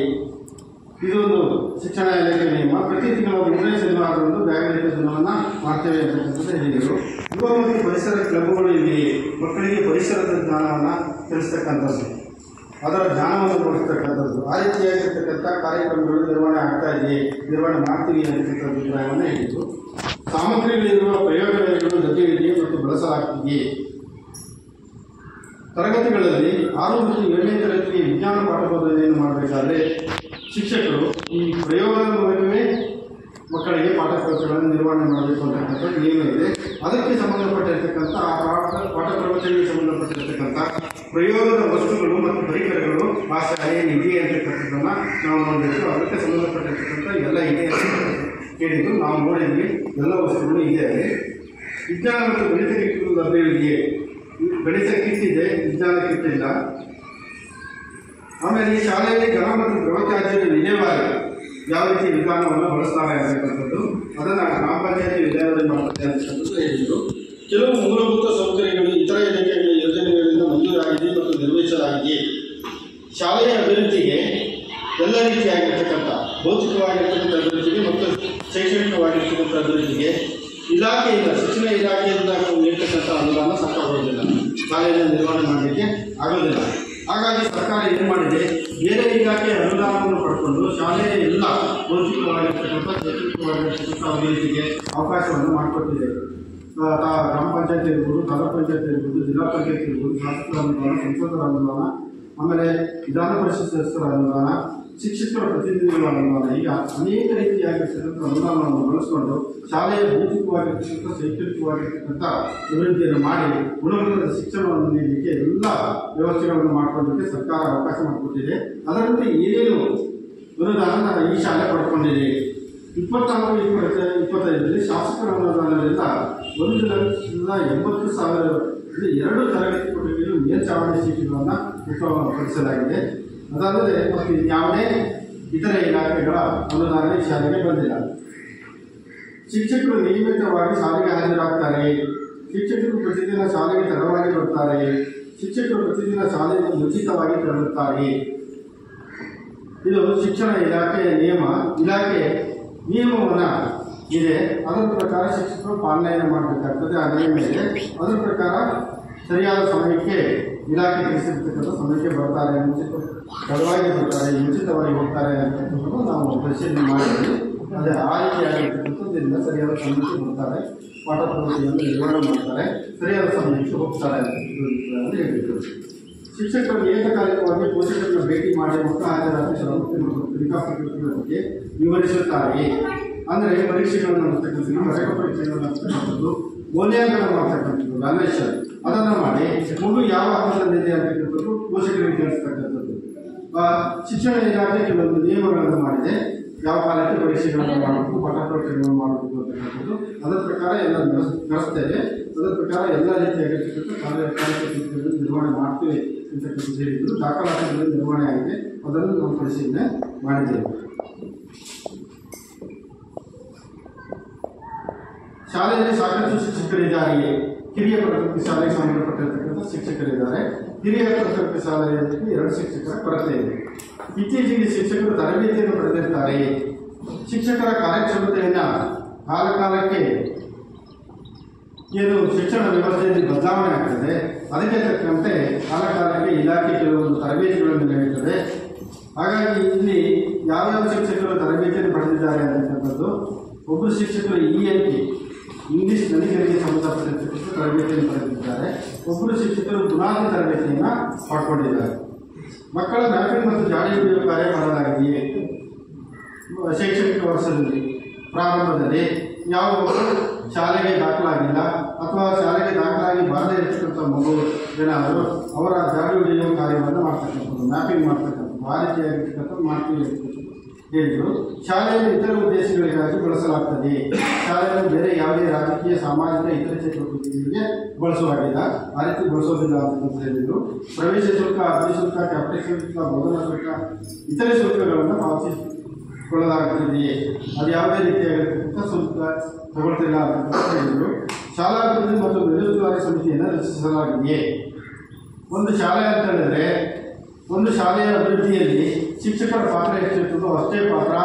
ಇದೊಂದು ಶಿಕ್ಷಣ ಇಲಾಖೆ ನಿಯಮ. ಪ್ರತಿ ತಿಂಗಳ 3ನೇ ಶನಿವಾರದಂದು ಜಾಗೃತಿ ದಿನವನ್ನು ಮಾಡ್ತೇವೆ ಅಂತಕ್ಕಂಥದ್ದು ಹೇಳಿದರು. ಯುವ ಮತ್ತು ಪರಿಸರ ಕ್ಲಬ್ಗಳು ಇಲ್ಲಿ ಮಕ್ಕಳಿಗೆ ಪರಿಸರದ ಜ್ಞಾನವನ್ನು ತಿಳಿಸ್ತಕ್ಕಂಥದ್ದು, ಅದರ ಜ್ಞಾನವನ್ನು ಕೊಡಿಸ್ತಕ್ಕಂಥದ್ದು, ಆ ರೀತಿಯಾಗಿರ್ತಕ್ಕಂಥ ಕಾರ್ಯಕ್ರಮಗಳು ನಿರ್ವಹಣೆ ಮಾಡ್ತೀವಿ ಅಂತಕ್ಕಂಥ ಅಭಿಪ್ರಾಯವನ್ನು ಹೇಳಿದರು. ಸಾಮಗ್ರಿಗಳಿರುವ ಪ್ರಯೋಗಾಲಯಗಳು ಲಭ್ಯವಿದೆಯೇ ಮತ್ತು ಬಳಸಲಾಗ್ತಿದೆಯೇ? ತರಗತಿಗಳಲ್ಲಿ 6 ಮತ್ತು 7ನೇ ತರಗತಿಗೆ ವಿಜ್ಞಾನ ಪಾಠ ಬೋಧನೆಯನ್ನು ಮಾಡಬೇಕಾದ್ರೆ ಶಿಕ್ಷಕರು ಈ ಪ್ರಯೋಗದ ಮೂಲಕವೇ ಮಕ್ಕಳಿಗೆ ಪಾಠ ಪ್ರವಚನಗಳನ್ನು ನಿರ್ವಹಣೆ ಮಾಡಬೇಕು ಅಂತಕ್ಕಂಥ ನಿಯಮ ಇದೆ. ಅದಕ್ಕೆ ಸಂಬಂಧಪಟ್ಟಿರ್ತಕ್ಕಂಥ ಪಾಠ ಪ್ರವಚನಕ್ಕೆ ಸಂಬಂಧಪಟ್ಟಿರ್ತಕ್ಕಂಥ ಪ್ರಯೋಗದ ವಸ್ತುಗಳು ಮತ್ತು ಪರಿಕರಗಳು ಆ ಶಾಲೆಯಲ್ಲಿ ಇದೆ ಅಂತಕ್ಕಂಥದ್ದನ್ನು ನಾವು ನೋಡಬೇಕು. ಅದಕ್ಕೆ ಸಂಬಂಧಪಟ್ಟಿರ್ತಕ್ಕಂಥ ಎಲ್ಲ ಇದೆ ಅಂತ ಕೇಳಿದ್ದು ನಾವು ನೋಡಿದ್ವಿ. ಎಲ್ಲ ವಸ್ತುಗಳು ಇದೆ. ವಿಜ್ಞಾನ ಮತ್ತು ಗಣಿತ ಕಿಟ್ಟು ಲಭ್ಯವಿದೆಯೇ? ಗಣಿತ ಕಿಟ್ಟಿದೆ, ವಿಜ್ಞಾನ ಕಿಟ್ಟಿಲ್ಲ. ಆಮೇಲೆ ಈ ಶಾಲೆಯಲ್ಲಿ ಘನ ಮತ್ತು ದ್ರವತ್ಯಾಜ್ಯದ ವಿಲೇವಾರಿ ಯಾವ ರೀತಿ ವಿಧಾನವನ್ನು ಬಳಸ್ತಾರೆ ಅಂತಕ್ಕಂಥದ್ದು ಅದನ್ನು ಗ್ರಾಮ ಪಂಚಾಯತಿ ವಿಲೇವಾರಿ ಮಾಡ್ತಾರೆ ಅಂತಕ್ಕಂಥದ್ದು ಹೇಳಿದರು. ಕೆಲವು ಮೂಲಭೂತ ಸೌಕರ್ಯಗಳು ಇತರ ಇಲಾಖೆಗಳ ಯೋಜನೆಗಳಿಂದ ಮಂಜೂರಾಗಿದೆ ಮತ್ತು ನಿರ್ವಹಿಸಲಾಗಿದೆ. ಶಾಲೆಯ ಅಭಿವೃದ್ಧಿಗೆ ಎಲ್ಲ ರೀತಿಯಾಗಿರ್ತಕ್ಕಂಥ ಭೌತಿಕವಾಗಿರ್ತಕ್ಕಂಥ ಅಭಿವೃದ್ಧಿಗೆ ಮತ್ತು ಶೈಕ್ಷಣಿಕವಾಗಿರ್ತಕ್ಕಂಥ ಅಭಿವೃದ್ಧಿಗೆ ಇಲಾಖೆಯಿಂದ ಶಿಕ್ಷಣ ಇಲಾಖೆಯಿಂದ ನೀಡ್ತಕ್ಕಂಥ ಅನುದಾನ ಸಾಕಾಗೋದಿಲ್ಲ, ಶಾಲೆಯನ್ನು ನಿರ್ವಹಣೆ ಮಾಡಲಿಕ್ಕೆ ಆಗೋದಿಲ್ಲ. ಹಾಗಾಗಿ ಸರ್ಕಾರ ಏನು ಮಾಡಿದೆ, ಬೇರೆ ಇಲಾಖೆಯ ಅನುದಾನವನ್ನು ಪಡ್ಕೊಂಡು ಶಾಲೆಯ ಎಲ್ಲ ಭೌತಿಕವಾಗಿರ್ತಕ್ಕಂಥ ಶೈಕ್ಷಣಿಕವಾಗಿರ್ತಕ್ಕಂಥ ಅಭಿವೃದ್ಧಿಗೆ ಅವಕಾಶವನ್ನು ಮಾಡಿಕೊಟ್ಟಿದೆ. ಗ್ರಾಮ ಪಂಚಾಯತ್ ಇರ್ಬೋದು, ತಾಲೂಕು ಪಂಚಾಯತ್ ಇರ್ಬೋದು, ಜಿಲ್ಲಾ ಪಂಚಾಯತ್ ಇರ್ಬೋದು, ಶಾಸಕರ ಅನುದಾನ, ಸಂಸದರ ಅನುದಾನ, ಆಮೇಲೆ ವಿಧಾನ ಪರಿಷತ್ ಸದಸ್ಯರ ಅನುದಾನ, ಶಿಕ್ಷಕರ ಪ್ರತಿನಿಧಿಗಳ ಅನುದಾನ, ಈಗ ಅನೇಕ ರೀತಿಯಾಗಿರ್ತಕ್ಕಂಥ ಅನುದಾನವನ್ನು ಬಳಸಿಕೊಂಡು ಶಾಲೆಯ ಭೌತಿಕವಾಗಿರ್ತಕ್ಕಂಥ ಶೈಕ್ಷಣಿಕವಾಗಿರ್ತಕ್ಕಂಥ ಅಭಿವೃದ್ಧಿಯನ್ನು ಮಾಡಿ ಗುಣಮಟ್ಟದ ಶಿಕ್ಷಣವನ್ನು ನೀಡಲಿಕ್ಕೆ ಎಲ್ಲ ವ್ಯವಸ್ಥೆಗಳನ್ನು ಮಾಡಿಕೊಳ್ಳಲಿಕ್ಕೆ ಸರ್ಕಾರ ಅವಕಾಶ ಮಾಡಿಕೊಟ್ಟಿದೆ. ಅದರಂತೆ ಏನೇನು ಅನುದಾನ ಈ ಶಾಲೆ ಪಡ್ಕೊಂಡಿದೆ. 24-25 ಶಾಸಕರ ಅನುದಾನದಿಂದ 1,80,000 2 ತರಗತಿ ಕೊಠಡಿಗಳು ಮೇಲ್ಚಾವಣಿ ಸೀಟುಗಳನ್ನು ಪಡಿಸಲಾಗಿದೆ. ಅದಲ್ಲದೆ ಮತ್ತು ಯಾವುದೇ ಇತರ ಇಲಾಖೆಗಳ ಅನುದಾನ ಈ ಶಾಲೆಗೆ ಬಂದಿಲ್ಲ. ಶಿಕ್ಷಕರು ನಿಯಮಿತವಾಗಿ ಶಾಲೆಗೆ ಹಾಜರಾಗ್ತಾರೆ. ಶಿಕ್ಷಕರು ಪ್ರತಿದಿನ ಶಾಲೆಗೆ ತಡವಾಗಿ ಬರ್ತಾರೆ. ಶಿಕ್ಷಕರು ಪ್ರತಿದಿನ ಶಾಲೆಗೆ ಮುಂಚಿತವಾಗಿ ತೆರಳುತ್ತಾರೆ. ಇದು ಶಿಕ್ಷಣ ಇಲಾಖೆಯ ನಿಯಮವನ್ನು ಇದೆ. ಅದರ ಪ್ರಕಾರ ಶಿಕ್ಷಕರು ಪಾಲನೆಯನ್ನು ಮಾಡಬೇಕಾಗ್ತದೆ. ಆ ನಿಯಮ ಇದೆ. ಅದರ ಪ್ರಕಾರ ಸರಿಯಾದ ಸಮಯಕ್ಕೆ ಇಲಾಖೆ ತಿಳಿಸಿರ್ತಕ್ಕಂಥ ಸಮಯಕ್ಕೆ ಬರ್ತಾರೆ, ತಡವಾಗಿ ಬರ್ತಾರೆ, ಮುಂಚಿತವಾಗಿ ಹೋಗ್ತಾರೆ ಅಂತಕ್ಕಂಥದ್ದು ನಾವು ಪರಿಶೀಲನೆ ಮಾಡಿದ್ವಿ. ಅದೇ ಆ ರೀತಿಯಾಗಿರ್ತಕ್ಕಂಥದ್ರಿಂದ ಸರಿಯಾದ ಸಮಯಕ್ಕೆ ಬರ್ತಾರೆ, ಪಾಠ ಪ್ರವೃತ್ತಿಯನ್ನು ನಿರ್ವಹಣೆ ಮಾಡ್ತಾರೆ, ಸರಿಯಾದ ಸಮಯಕ್ಕೆ ಹೋಗ್ತಾರೆ ಅಂತ ಹೇಳಿದ್ರು. ಶಿಕ್ಷಕರು ಏಕಕಾಲಿಕವಾಗಿ ಪೋಷಕರನ್ನು ಭೇಟಿ ಮಾಡಿ ಮಕ್ಕಳ ಹಾಜರಾತಿ ಶ್ರಮಕ್ಕೆ ಮತ್ತು ಕಲಿಕಾ ಪ್ರಕೃತಿಗಳ ಬಗ್ಗೆ ವಿವರಿಸುತ್ತಾರೆ. ಅಂದರೆ ಪರೀಕ್ಷೆಗಳನ್ನು ಮಾಡ್ತಕ್ಕಂಥದ್ದು, ಘಟಕ ಪರೀಕ್ಷೆಗಳನ್ನು ಮಾಡ್ತಕ್ಕಂಥದ್ದು, ಮೌಲ್ಯಾಂಕನ ಮಾಡ್ತಕ್ಕಂಥದ್ದು, ವ್ಯಾಲ್ಯೂಯೇಷನ್ ಅದನ್ನು ಮಾಡಿ ಮಗು ಯಾವ ಹಂತದಲ್ಲಿದೆ ಅಂತಕ್ಕಂಥದ್ದು ಪೋಷಕರಿಗೆ ತಿಳಿಸ್ತಕ್ಕಂಥದ್ದು. ಶಿಕ್ಷಣ ಇಲಾಖೆ ಕೆಲವೊಂದು ನಿಯಮಗಳನ್ನು ಮಾಡಿದೆ. ಯಾವ ಕಾಲಕ್ಕೆ ಪರೀಕ್ಷೆಗಳನ್ನು ಮಾಡಬೇಕು, ಪಾಠ ಪ್ರವಚನಗಳನ್ನು ಮಾಡಬೇಕು ಅಂತಕ್ಕಂಥದ್ದು. ಅದರ ಪ್ರಕಾರ ಎಲ್ಲ ನಡೆಸ್ತೇವೆ. ಅದರ ಪ್ರಕಾರ ಎಲ್ಲ ರೀತಿಯಾಗಿರ್ತಕ್ಕಂಥ ಕಾರ್ಯಕ್ರಮಗಳನ್ನು ನಿರ್ವಹಣೆ ಮಾಡ್ತೀವಿ ಅಂತಕ್ಕಂಥದ್ದು ಹೇಳಿದ್ರು. ದಾಖಲಾತಿಗಳು ನಿರ್ವಹಣೆ ಆಗಿದೆ, ಅದನ್ನು ನಾವು ಪರಿಶೀಲನೆ ಮಾಡಿದ್ದೇವೆ. ಶಾಲೆಯಲ್ಲಿ ಸಾಕಷ್ಟು ಶಿಕ್ಷಕರಿದ್ದಾರೆ. ಹಿರಿಯ ಪ್ರಾಥಮಿಕ ಶಾಲೆಗೆ ಸಂಬಂಧಪಟ್ಟಿರ್ತಕ್ಕಂಥ ಶಿಕ್ಷಕರಿದ್ದಾರೆ. ಹಿರಿಯ ಪ್ರಾಥಮಿಕ ಶಾಲೆಯಲ್ಲಿ 2 ಶಿಕ್ಷಕರ ಕೊರತೆ ಇದೆ. ಇತ್ತೀಚೆಗೆ ಶಿಕ್ಷಕರು ತರಬೇತಿಯನ್ನು ಪಡೆದಿರ್ತಾರೆ. ಶಿಕ್ಷಕರ ಕಾರ್ಯಕ್ಷಮತೆಯನ್ನು ಕಾಲಕಾಲಕ್ಕೆ ಏನು ಶಿಕ್ಷಣ ವ್ಯವಸ್ಥೆಯಲ್ಲಿ ಬದಲಾವಣೆ ಆಗ್ತದೆ. ಅದಕ್ಕೆ ತಕ್ಕಂತೆ ಕಾಲಕಾಲಕ್ಕೆ ಇಲಾಖೆ ಕೆಲವೊಂದು ತರಬೇತಿಗಳನ್ನು ನೀಡುತ್ತದೆ. ಹಾಗಾಗಿ ಇಲ್ಲಿ ಯಾವ್ಯಾವ ಶಿಕ್ಷಕರು ತರಬೇತಿಯನ್ನು ಪಡೆದಿದ್ದಾರೆ ಅಂತಕ್ಕಂಥದ್ದು, ಒಬ್ಬರು ಶಿಕ್ಷಕರು ELP ಇಂಗ್ಲಿಷ್ ಗಣಿತಕ್ಕೆ ಸಂಬಂಧಪಟ್ಟಿರ್ತಕ್ಕಂಥ ತರಬೇತಿಯನ್ನು ಪಡೆದಿದ್ದಾರೆ. ಒಬ್ಬರು ಶಿಕ್ಷಕರು ಬುನಾದಿ ತರಬೇತಿಯನ್ನು ಪಡ್ಕೊಂಡಿದ್ದಾರೆ. ಮಕ್ಕಳ ಮ್ಯಾಪಿಂಗ್ ಮತ್ತು ಜಾಡಿ ಹಿಡಿಯುವ ಕಾರ್ಯ ಮಾಡಲಾಗಿದೆಯೇ? ಶೈಕ್ಷಣಿಕ ವರ್ಷದಲ್ಲಿ ಪ್ರಾರಂಭದಲ್ಲಿ ಯಾವ ಶಾಲೆಗೆ ದಾಖಲಾಗಿಲ್ಲ ಅಥವಾ ಶಾಲೆಗೆ ದಾಖಲಾಗಿ ಬಾರದೇ ಇರ್ತಕ್ಕಂಥ ಮಗು ಏನಾದರೂ ಅವರ ಜಾಡಿ ಹಿಡಿಯುವ ಕಾರ್ಯವನ್ನು ಮಾಡ್ತಕ್ಕಂಥದ್ದು, ಮ್ಯಾಪಿಂಗ್ ಮಾಡ್ತಕ್ಕಂಥದ್ದು, ಆ ರೀತಿಯಾಗಿರ್ತಕ್ಕಂಥದ್ದು ಮಾಡ್ತೀವಿ ಹೇಳಿದರು. ಶಾಲೆಯನ್ನು ಇತರ ಉದ್ದೇಶಗಳಿಗಾಗಿ ಬಳಸಲಾಗ್ತದೆ. ಶಾಲೆಯನ್ನು ಬೇರೆ ಯಾವುದೇ ರಾಜಕೀಯ, ಸಾಮಾಜಿಕ, ಇತರ ಚಟುವಟಿಕೆಗಳಿಗೆ ಬಳಸುವಾಗಿಲ್ಲ. ಆ ರೀತಿ ಬಳಸೋದಿಲ್ಲ ಅಂತ ಹೇಳಿದರು. ಪ್ರವೇಶ ಶುಲ್ಕ, ಅರ್ಜಿ ಶುಲ್ಕ, ಕ್ಯಾಪಿಟೇಷನ್ ಶುಲ್ಕ, ಬೋಧನಾ ಶುಲ್ಕ, ಇತರೆ ಶುಲ್ಕಗಳನ್ನು ಪಾವತಿಸಿಕೊಳ್ಳಲಾಗುತ್ತಿದೆಯೇ? ಅದು ಯಾವುದೇ ರೀತಿಯಾಗಿರ್ತಕ್ಕಂಥ ಶುಲ್ಕ ತಗೊಳ್ತಿಲ್ಲ ಅಂತ ಹೇಳಿದರು. ಶಾಲಾ ಅಭಿವೃದ್ಧಿ ಮತ್ತು ಮೇಲುಸ್ತುವಾರಿ ಸಮಿತಿಯನ್ನು ರಚಿಸಲಾಗಿದೆಯೇ? ಒಂದು ಶಾಲೆ ಅಂತ ಹೇಳಿದ್ರೆ ಒಂದು ಶಾಲೆಯ ಅಭಿವೃದ್ಧಿಯಲ್ಲಿ ಶಿಕ್ಷಕರ ಪಾತ್ರ ಎಷ್ಟಿರ್ತದೋ ಅಷ್ಟೇ ಪಾತ್ರ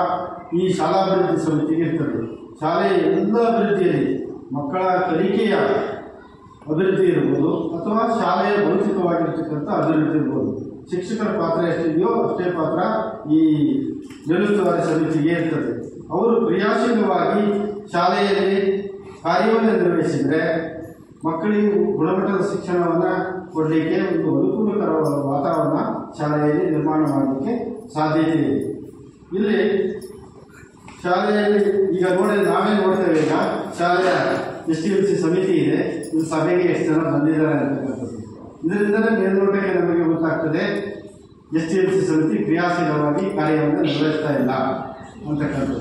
ಈ ಶಾಲಾಭಿವೃದ್ಧಿ ಸಮಿತಿಗೆ ಇರ್ತದೆ. ಶಾಲೆಯ ಎಲ್ಲ ಅಭಿವೃದ್ಧಿಯಲ್ಲಿ ಮಕ್ಕಳ ಕಲಿಕೆಯ ಅಭಿವೃದ್ಧಿ ಇರ್ಬೋದು ಅಥವಾ ಶಾಲೆಯ ಭೌತಿಕವಾಗಿರ್ತಕ್ಕಂಥ ಅಭಿವೃದ್ಧಿ ಇರ್ಬೋದು. ಶಿಕ್ಷಕರ ಪಾತ್ರ ಎಷ್ಟಿದೆಯೋ ಅಷ್ಟೇ ಪಾತ್ರ ಈ ಮೇಲುಸ್ತುವಾರಿ ಸಮಿತಿಗೆ ಇರ್ತದೆ. ಅವರು ಕ್ರಿಯಾಶೀಲವಾಗಿ ಶಾಲೆಯಲ್ಲಿ ಕಾರ್ಯವನ್ನು ನಿರ್ವಹಿಸಿದರೆ ಮಕ್ಕಳಿಗೆ ಗುಣಮಟ್ಟದ ಶಿಕ್ಷಣವನ್ನು ಕೊಡಲಿಕ್ಕೆ ಒಂದು ಅನುಕೂಲಕರವಾದ ವಾತಾವರಣ ಶಾಲೆಯಲ್ಲಿ ನಿರ್ಮಾಣ ಮಾಡಲಿಕ್ಕೆ ಸಾಧ್ಯತೆ ಇದೆ. ಇಲ್ಲಿ ಶಾಲೆಯಲ್ಲಿ ಈಗ ನಾವೇ ನೋಡ್ತೇವೆ. ಈಗ ಶಾಲೆಯ STLC ಸಮಿತಿ ಇದೆ, ಈ ಸಭೆಗೆ ಎಷ್ಟು ಜನ ಬಂದಿದ್ದಾರೆ ಅಂತಕ್ಕಂಥದ್ದು. ಇದರಿಂದಲೇ ಮೇಲ್ನೋಟಕ್ಕೆ ನಮಗೆ ಗೊತ್ತಾಗ್ತದೆ STLC ಸಮಿತಿ ಕ್ರಿಯಾಶೀಲವಾಗಿ ಕಾರ್ಯವನ್ನು ನಿರ್ವಹಿಸ್ತಾ ಇಲ್ಲ ಅಂತಕ್ಕಂಥದ್ದು.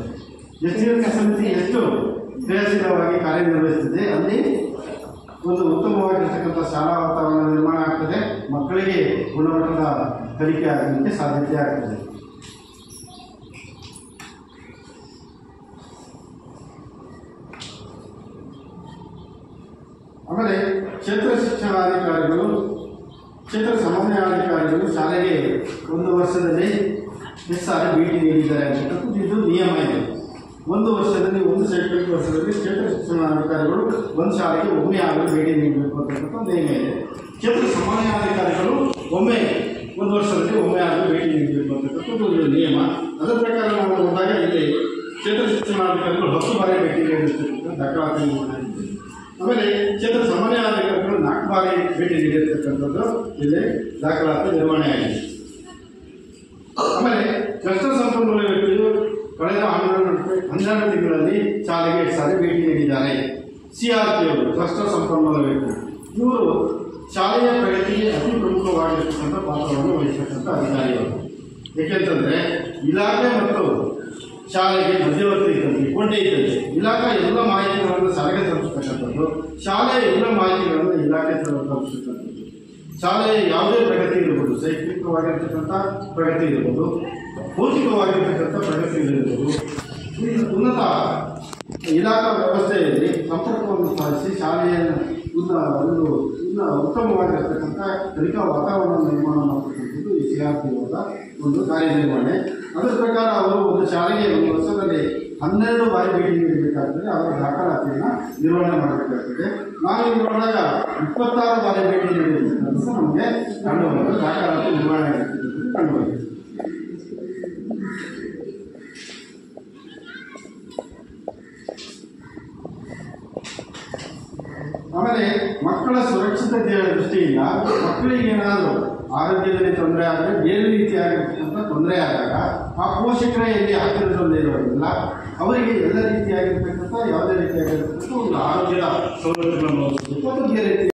STLC ಸಮಿತಿ ಎಷ್ಟು ಕ್ರಿಯಾಶೀಲವಾಗಿ ಕಾರ್ಯನಿರ್ವಹಿಸುತ್ತದೆ, ಅಲ್ಲಿ ಒಂದು ಉತ್ತಮವಾಗಿರ್ತಕ್ಕಂಥ ಶಾಲಾ ವಾತಾವರಣ ನಿರ್ಮಾಣ ಆಗ್ತದೆ, ಮಕ್ಕಳಿಗೆ ಗುಣಮಟ್ಟದ ಕಲಿಕೆ ಆಗಲಿಕ್ಕೆ ಸಾಧ್ಯತೆ ಆಗ್ತದೆ. ಆಮೇಲೆ ಕ್ಷೇತ್ರ ಶಿಕ್ಷಣಾಧಿಕಾರಿಗಳು, ಕ್ಷೇತ್ರ ಸಮನ್ವಯಾಧಿಕಾರಿಗಳು ಶಾಲೆಗೆ ಒಂದು ವರ್ಷದಲ್ಲಿ ಎಷ್ಟು ಸಾರಿ ಭೇಟಿ ನೀಡಿದ್ದಾರೆ ಅಂತಕ್ಕಂಥದ್ದು ಇದು ನಿಯಮ ಇದೆ. ಒಂದು ವರ್ಷದಲ್ಲಿ, ಒಂದು ಶೈಕ್ಷಣಿಕ ವರ್ಷದಲ್ಲಿ ಕ್ಷೇತ್ರ ಶಿಕ್ಷಣಾಧಿಕಾರಿಗಳು ಒಂದು ಶಾಲೆಗೆ ಒಮ್ಮೆ ಆಗಲು ಭೇಟಿ ನೀಡಬೇಕು ಅಂತಕ್ಕಂಥ ನಿಯಮ ಇದೆ. ಕ್ಷೇತ್ರ ಸಮನ್ವಯಾಧಿಕಾರಿಗಳು ಒಂದು ವರ್ಷದಲ್ಲಿ ಒಮ್ಮೆ ಆಗಲು ಭೇಟಿ ನೀಡಬೇಕು ಅಂತಕ್ಕಂಥದ್ದು ಒಂದು ನಿಯಮ. ಅದರ ಪ್ರಕಾರ ನಾವು ನೋಡಿದಾಗ ಇಲ್ಲಿ ಕ್ಷೇತ್ರ ಶಿಕ್ಷಣಾಧಿಕಾರಿಗಳು 10 ಬಾರಿ ಭೇಟಿ ನೀಡಿರ್ತಕ್ಕಂಥ ದಾಖಲಾತಿ ಮಾಡಿದ್ದಾರೆ. ಆಮೇಲೆ ಕ್ಷೇತ್ರ ಸಮನ್ವಯಾಧಿಕಾರಿಗಳು 4 ಬಾರಿ ಭೇಟಿ ನೀಡಿರ್ತಕ್ಕಂಥದ್ದು ಇಲ್ಲಿ ದಾಖಲಾತಿ ನಿರ್ವಹಣೆ ಆಗಿದೆ. ಆಮೇಲೆ ಕ್ಲಸ್ಟರ್ ಸಂಪನ್ಮೂಲ ವ್ಯಕ್ತಿಗಳು ಕಳೆದ 12 ತಿಂಗಳಲ್ಲಿ ಶಾಲೆಗೆ 8 ಸಾರಿ ಭೇಟಿ ನೀಡಿದ್ದಾರೆ. CRP ಅವರು ಕ್ಲಸ್ಟರ್ ಸಂಪನ್ಮೂಲ ವ್ಯಕ್ತಿ, ಇವರು ಶಾಲೆಯ ಪ್ರಗತಿಗೆ ಅತಿ ಪ್ರಮುಖವಾಗಿರ್ತಕ್ಕಂಥ ಪಾತ್ರವನ್ನು ವಹಿಸತಕ್ಕಂಥ ಅಧಿಕಾರಿಗಳು. ಏಕೆಂತಂದರೆ ಇಲಾಖೆ ಮತ್ತು ಶಾಲೆಗೆ ಮಧ್ಯವರ್ತಿ ಇದ್ದಂತೆ, ಕೊಂಡೆ ಇದ್ದಂತೆ. ಇಲಾಖೆ ಎಲ್ಲ ಮಾಹಿತಿಗಳನ್ನು ಶಾಲೆಗೆ ತಲುಪಿಸ್ತಕ್ಕಂಥದ್ದು, ಶಾಲೆಯ ಎಲ್ಲ ಮಾಹಿತಿಗಳನ್ನು ಇಲಾಖೆ ತಲುಪಿಸ್ತಕ್ಕಂಥದ್ದು. ಶಾಲೆಯ ಯಾವುದೇ ಪ್ರಗತಿ ಇರ್ಬೋದು, ಶೈಕ್ಷಣಿಕವಾಗಿರ್ತಕ್ಕಂಥ ಪ್ರಗತಿ ಇರ್ಬೋದು, ಭೌತಿಕವಾಗಿರ್ತಕ್ಕಂಥ ಪ್ರಗತಿ ಇರ್ಬೋದು, ಉನ್ನತ ಇಲಾಖಾ ವ್ಯವಸ್ಥೆಯಲ್ಲಿ ಸಂಪರ್ಕವನ್ನು ಸಾಧಿಸಿ ಶಾಲೆಯನ್ನು ಉತ್ತಮವಾಗಿರ್ತಕ್ಕಂಥ ಕಲಿಕಾ ವಾತಾವರಣ ನಿರ್ಮಾಣ ಮಾಡತಕ್ಕಂಥದ್ದು ಈ CRP ಅವರ ಒಂದು ಕಾರ್ಯನಿರ್ವಹಣೆ. ಅದರ ಪ್ರಕಾರ ಅವರು ಒಂದು ಶಾಲೆಗೆ ಒಂದು ವರ್ಷದಲ್ಲಿ 12 ಬಾರಿ ಭೇಟಿ ನೀಡಬೇಕಾಗ್ತದೆ, ಅವರ ದಾಖಲಾತಿಯನ್ನು ನಿರ್ವಹಣೆ ಮಾಡಬೇಕಾಗ್ತದೆ. ನಾವು ಇಲ್ಲಿ ನೋಡಿದಾಗ 26 ಬಾರಿ ಭೇಟಿ ನೀಡಿರ್ತಕ್ಕಂಥ ನಮಗೆ ಕಂಡುಬಂದ ದಾಖಲಾತಿ ನಿರ್ವಹಣೆ ಆಗಿರ್ತಕ್ಕಂಥದ್ದು ಕಂಡುಬಂದಿದೆ. ಆಮೇಲೆ ಮಕ್ಕಳ ಸುರಕ್ಷತೆಯ ದೃಷ್ಟಿಯಿಂದ ಮಕ್ಕಳಿಗೆ ಏನಾದರೂ ಆರೋಗ್ಯದಲ್ಲಿ ತೊಂದರೆ ಆದರೆ, ಬೇರೆ ರೀತಿಯಾಗಿರ್ತಕ್ಕಂಥ ತೊಂದರೆ ಆದಾಗ ಆ ಪೋಷಕರೇ ಎಲ್ಲಿ ಹತ್ತಿರದಲ್ಲಿ ಇರೋದಿಲ್ಲ, ಅವರಿಗೆ ಎಲ್ಲ ರೀತಿಯಾಗಿರ್ತಕ್ಕಂಥ ಯಾವುದೇ ರೀತಿಯಾಗಿರ್ತಕ್ಕಂಥ ಒಂದು ಆರೋಗ್ಯದ ಸೌಲಭ್ಯಗಳನ್ನು ಒದಗಿಸಬೇಕು. ಅದು ಬೇರೆ ರೀತಿ